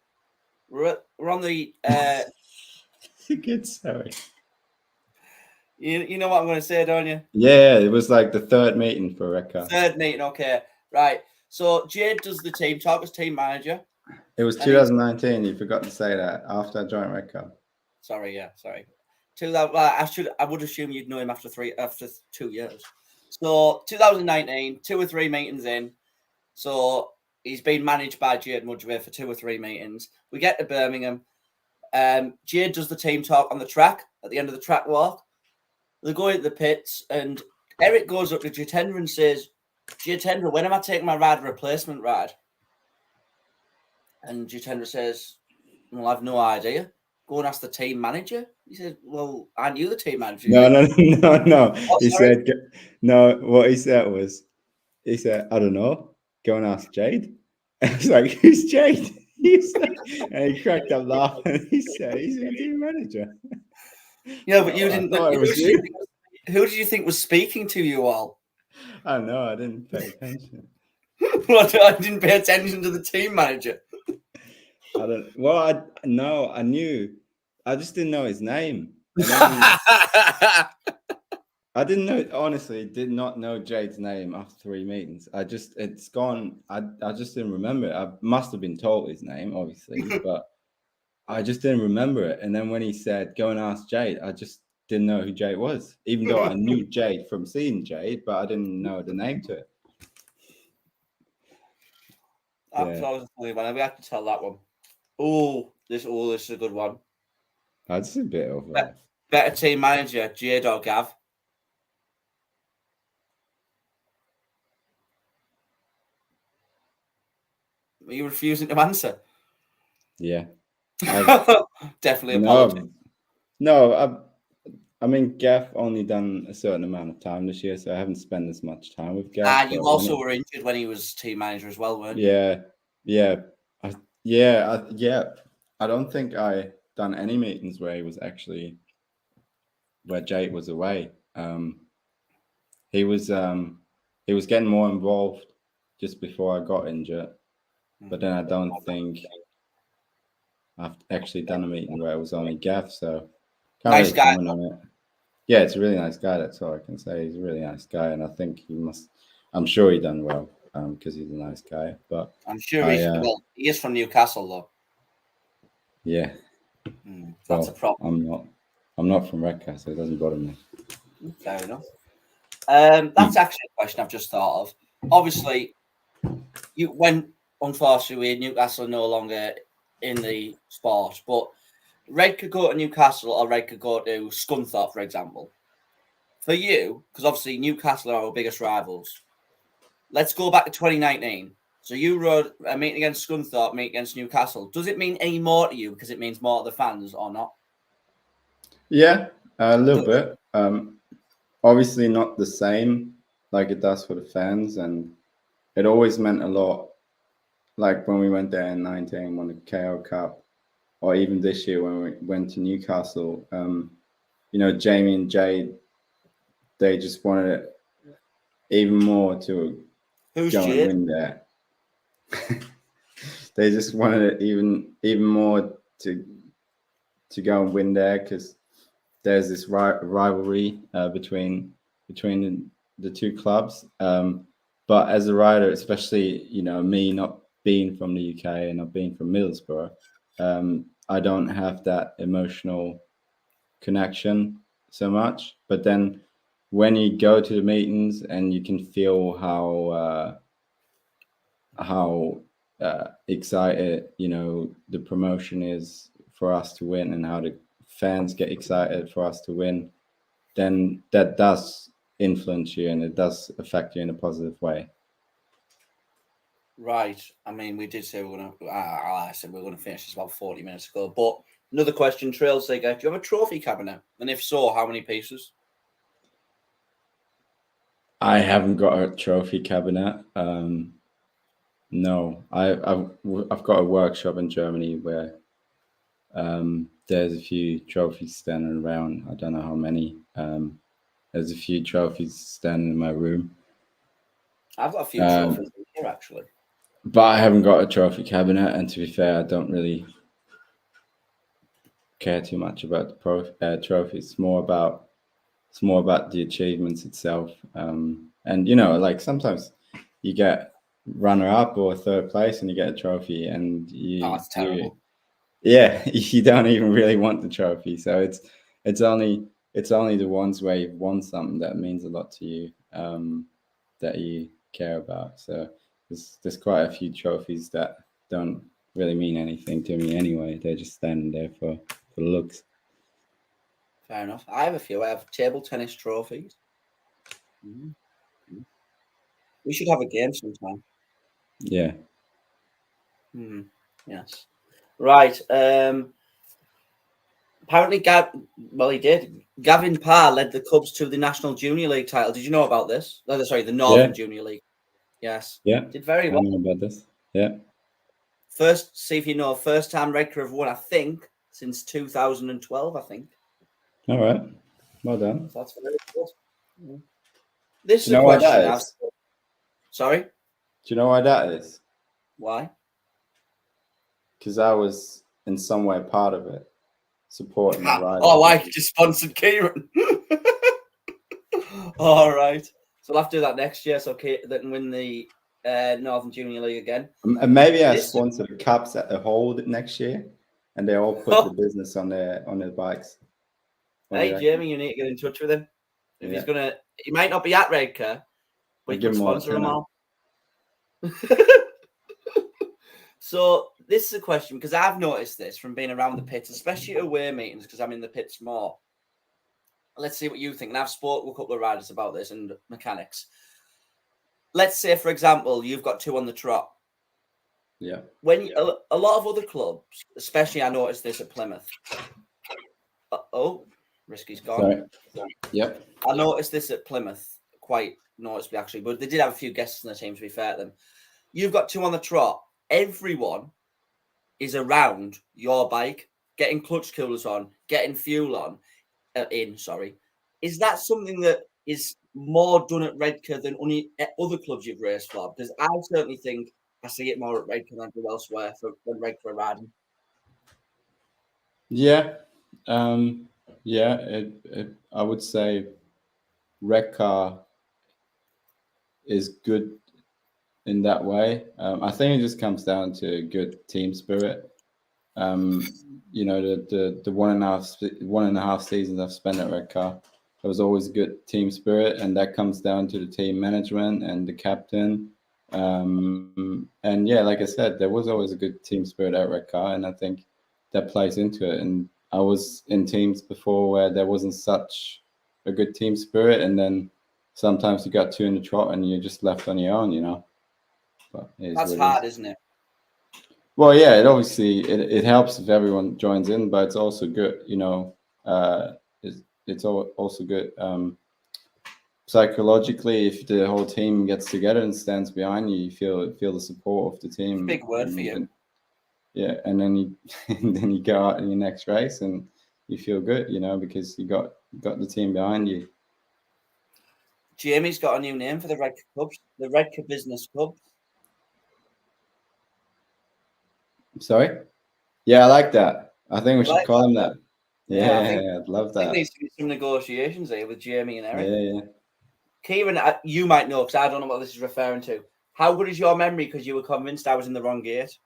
We're on the... It's a good story. You know what I'm going to say, don't you? Yeah, it was like the third meeting for Redcar. Third meeting, okay. Right. So Jade does the team talk as team manager. It was 2019. You forgot to say that after I joined Redcar. Sorry. I would assume you'd know him after 2 years. So 2019, 2 or 3 meetings in. So he's been managed by Jade Mudgeway for 2 or 3 meetings. We get to Birmingham. Jade does the team talk on the track at the end of the track walk. They go into the pits, and Erik goes up to Jitendra and says, Jitendra, when am I taking my ride replacement ride? And Jitendra says, well, I've no idea. Go and ask the team manager. He said, well, aren't you the team manager? No. Oh, he said, no, what he said was, I don't know. Go and ask Jade. I was like, who's Jade? And he cracked up laughing. He said, he's the team manager. Yeah, but you didn't know. Who did you think was speaking to you all? I know, I didn't pay attention. Well, I didn't pay attention to the team manager. I knew. I just didn't know his name. I didn't know, honestly, did not know Jade's name after 3 meetings. It's gone. I just didn't remember it. I must have been told his name, obviously, but I just didn't remember it. And then when he said, go and ask Jade, I just didn't know who Jade was, even though I knew Jade from seeing Jade, but I didn't know the name to it. That was a funny one. We have to tell that one. This is a good one. That's a bit of better team manager, Jade or Gav? Are you refusing to answer? Yeah. Definitely apologize. No, I mean, Gav only done a certain amount of time this year, so I haven't spent as much time with Gav. You also were injured when he was team manager as well, weren't you? Yeah. I don't think I done any meetings where Jade was away. He was getting more involved just before I got injured, but then I don't think I've actually done a meeting where it was only Gav, so can't nice really guy. comment on it. Yeah, it's a really nice guy. That's all I can say. He's a really nice guy, and I think I'm sure he done well because he's a nice guy. But I'm sure he is from Newcastle, though. Yeah, that's a problem. I'm not from Redcar, so it doesn't bother me. Fair enough. That's actually a question I've just thought of. Obviously, unfortunately Newcastle are no longer in the sport, but Red could go to Newcastle or Red could go to Scunthorpe, for example. For you, because obviously Newcastle are our biggest rivals, let's go back to 2019. So you rode a meeting against Scunthorpe, meeting against Newcastle. Does it mean any more to you because it means more to the fans or not? Yeah, a little bit. Obviously not the same like it does for the fans, and it always meant a lot. Like when we went there in 19, won the KO Cup, or even this year when we went to Newcastle, Jamie and Jade, they just wanted it even more to Who's go and Jade? win there. They just wanted it even more to go and win there because there's this rivalry between the two clubs. But as a rider, especially me not being from the UK and not being from Middlesbrough, I don't have that emotional connection so much. But then when you go to the meetings and you can feel how excited the promotion is for us to win and how the fans get excited for us to win, then that does influence you and it does affect you in a positive way. Right. I mean, we did say we're going to. I said we were going to finish this about 40 minutes ago. But another question, Trail Seeker, do you have a trophy cabinet? And if so, how many pieces? I haven't got a trophy cabinet. No, I've got a workshop in Germany where there's a few trophies standing around. I don't know how many. There's a few trophies standing in my room. I've got a few trophies in here, actually. But I haven't got a trophy cabinet, and to be fair, I don't really care too much about the trophies. It's more about the achievements itself. And like sometimes you get runner up or third place, and you get a trophy, and That's terrible. you don't even really want the trophy. So it's only the ones where you've won something that means a lot to you, that you care about. So there's quite a few trophies that don't really mean anything to me anyway. They're just standing there for looks. Fair enough. I have a few. I have table tennis trophies. We should have a game sometime. Yeah. Yes. Right. Apparently, he did. Gavin Parr led the Cubs to the National Junior League title. Did you know about this? No, sorry, the Northern Junior League. Yes. Yeah. Did very I well. know about this. Yeah. First time Redcar have won, I think, since 2012, I think. All right. Well done. So that's very good. This Do is you a know why question. that is? Sorry? Do you know why that is? Why? Because I was in some way part of it, supporting the rider. Oh, why? You just sponsored Kieran. All right. So we'll have to do that next year so Kieran can win the Northern Junior League again. And maybe I sponsor the Cubs at the Hold next year, and they all put the business on their bikes. Hey, Jamie, you need to get in touch with him. If he's gonna, he might not be at Redcar, but you can sponsor them all. So this is a question because I've noticed this from being around the pits, especially at away meetings, because I'm in the pits more. Let's see what you think. And I've spoken with a couple of riders about this and mechanics. Let's say, for example, you've got two on the trot. Yeah. When a lot of other clubs, especially I noticed this at Plymouth. Risky's gone. Sorry. Yep. I noticed this at Plymouth quite noticeably, actually, but they did have a few guests in the team, to be fair to them. You've got two on the trot. Everyone is around your bike, getting clutch coolers on, getting fuel on, Is that something that is more done at Redcar than at other clubs you've raced for? Because I certainly think I see it more at Redcar than I do elsewhere when Redcar are riding. Yeah. I would say Redcar is good in that way. I think it just comes down to good team spirit. The 1.5 seasons I've spent at Redcar, there was always a good team spirit, and that comes down to the team management and the captain. And yeah, like I said, there was always a good team spirit at Redcar, and I think that plays into it. And I was in teams before where there wasn't such a good team spirit, and then sometimes you got two in the trot and you're just left on your own, But that's hard, isn't it? Well, yeah, it obviously it helps if everyone joins in, but it's also good, it's also good psychologically if the whole team gets together and stands behind you. You feel the support of the team. Big word for you. Yeah, and then you and then you go out in your next race and you feel good, because you got the team behind you. Jamie's got a new name for the Redcar Cubs, the Redcar Business Club. Sorry? Yeah, I like that. I think we should like call him that. Yeah, Yeah, I'd love I think there that. needs to be some negotiations here with Jamie and Eric. Yeah. Kieran, you might know because I don't know what this is referring to. How good is your memory? Because you were convinced I was in the wrong gate.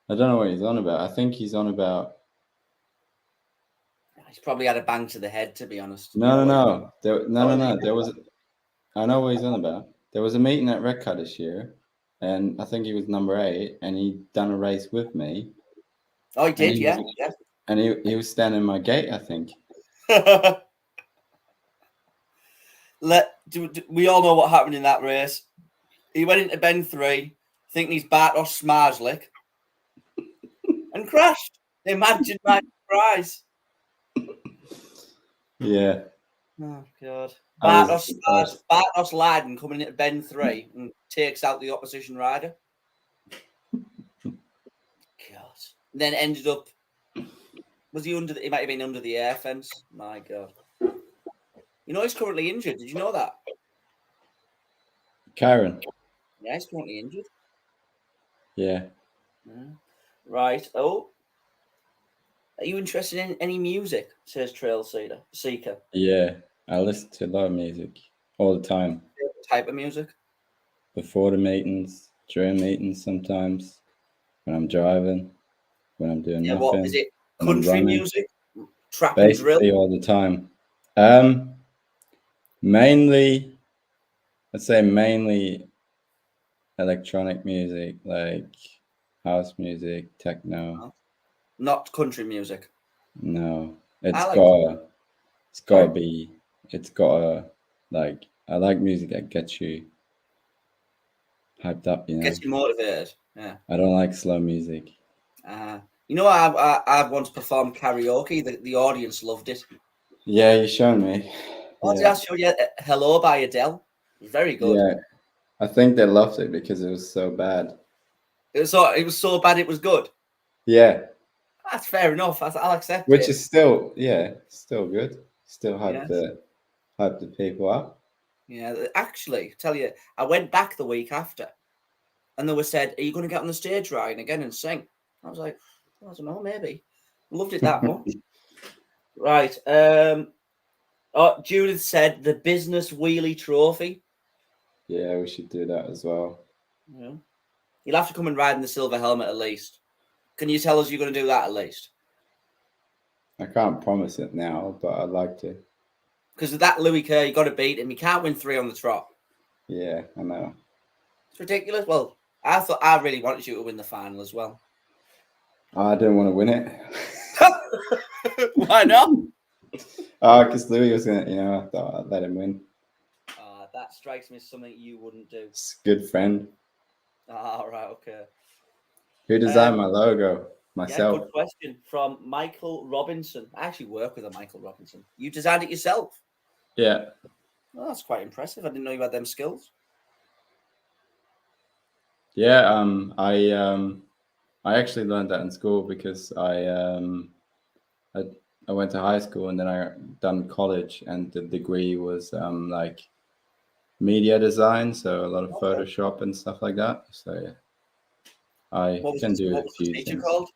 I don't know what he's on about. I think he's on about. He's probably had a bang to the head, to be honest. No. There was. I know what he's on about. There was a meeting at Redcar this year, and I think he was number 8, and he done a race with me. Oh, he did, yeah. And he was standing in my gate, I think. We all know what happened in that race. He went into bend 3, thinking he's Bartosz Smarslik, and crashed. Imagine my surprise. Yeah. Oh, God. Bartosz Leiden coming into bend 3 and takes out the opposition rider. God. And then ended up. Was he under? He might have been under the air fence. My God. He's currently injured. Did you know that? Karen. Yeah, he's currently injured. Yeah. Right. Oh. Are you interested in any music? Says Trail Seeker. Yeah. I listen to a lot of music all the time. What type of music? Before the meetings, during meetings sometimes, when I'm driving, when I'm doing nothing. What is it? Country music? Trap basically and drill? All the time. I'd say mainly electronic music, like house music, techno. Not country music. No, I like music that gets you hyped up, Gets you motivated. Yeah. I don't like slow music. I once performed karaoke. The audience loved it. Yeah, you showed me. I showed you Hello by Adele. Very good. Yeah, I think they loved it because it was so bad. It was so bad it was good. Yeah. That's fair enough. I'll accept Which it. is still good. Still hype the people up. Yeah, actually, tell you, I went back the week after, and they were said, "Are you going to get on the stage, Ryan, again and sing?" I was like, I don't know, maybe. Loved it that much. Right. Judith said the business wheelie trophy. Yeah, we should do that as well. Yeah. You'll have to come and ride in the silver helmet at least. Can you tell us you're going to do that at least? I can't promise it now, but I'd like to. Because with that Louis Kerr, you got to beat him. You can't win 3 on the trot. Yeah, I know. It's ridiculous. Well, I really wanted you to win the final as well. I didn't want to win it. Why not? Because Louis was going to, I thought I'd let him win. That strikes me as something you wouldn't do. It's a good friend. Right, okay. Who designed my logo? Myself. Yeah, good question. From Michael Robinson. I actually work with a Michael Robinson. You designed it yourself? Yeah. Well, that's quite impressive. I didn't know you had them skills. Yeah, I actually learned that in school because I went to high school and then I done college, and the degree was like media design, so a lot of Photoshop and stuff like that. So yeah, I can do a few things. Called?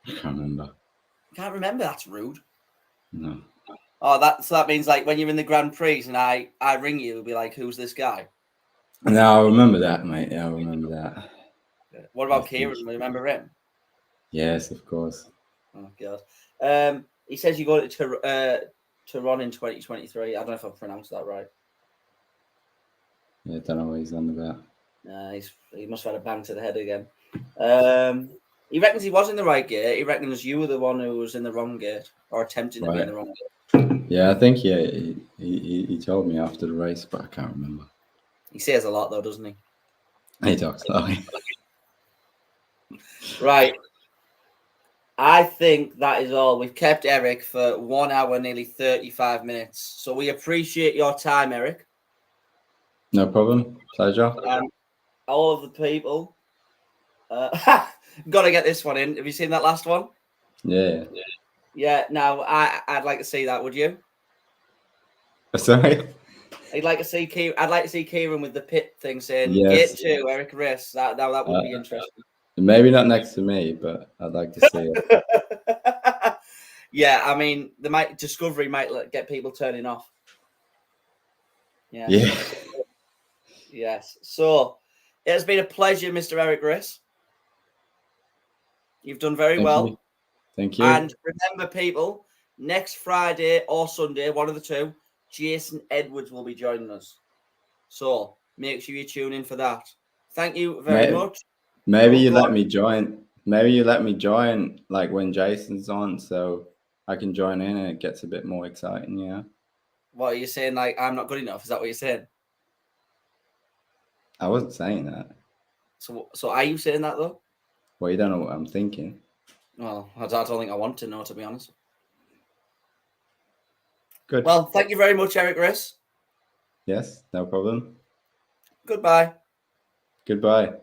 I can't remember. You can't remember? That's rude. No. Oh, that means like when you're in the Grand Prix and I ring you, it'll be like, who's this guy? No, I remember that, mate. Yeah, I remember that. What about Kieran? Remember him? Yes, of course. Oh God. He says you got to run in 2023. I don't know if I've pronounced that right. Yeah, I don't know what he's on about. He must have had a bang to the head again. He reckons he was in the right gate. He reckons you were the one who was in the wrong gate or attempting to be in the wrong gate. Yeah, I think he told me after the race, but I can't remember. He says a lot though, doesn't he? He talks a lot. Right. I think that is all. We've kept Eric for 1 hour, nearly 35 minutes. So we appreciate your time, Eric. No problem. Pleasure. All of the people. Got to get this one in. Have you seen that last one? Yeah. Yeah. No, I'd like to see that. Would you? Sorry. I'd like to see Kieran with the pit thing saying Yes. "Gate 2, Erik Riss." That would be interesting. Maybe not next to me, but I'd like to see it. Yeah, I mean, Discovery might get people turning off. Yeah. Yeah. Yes. So it has been a pleasure, Mr. Erik Riss. You've done very well. Thank you. And remember, people, next Friday or Sunday, one of the two, Jason Edwards will be joining us. So make sure you tune in for that. Thank you very much. Maybe you let me join. Maybe you let me join like when Jason's on, so I can join in and it gets a bit more exciting. Yeah. What are you saying? Like I'm not good enough? Is that what you're saying? I wasn't saying that. So are you saying that though? Well, you don't know what I'm thinking. Well, I don't think I want to know, to be honest. Good. Well, thank you very much, Erik Riss. Yes, no problem. Goodbye. Goodbye.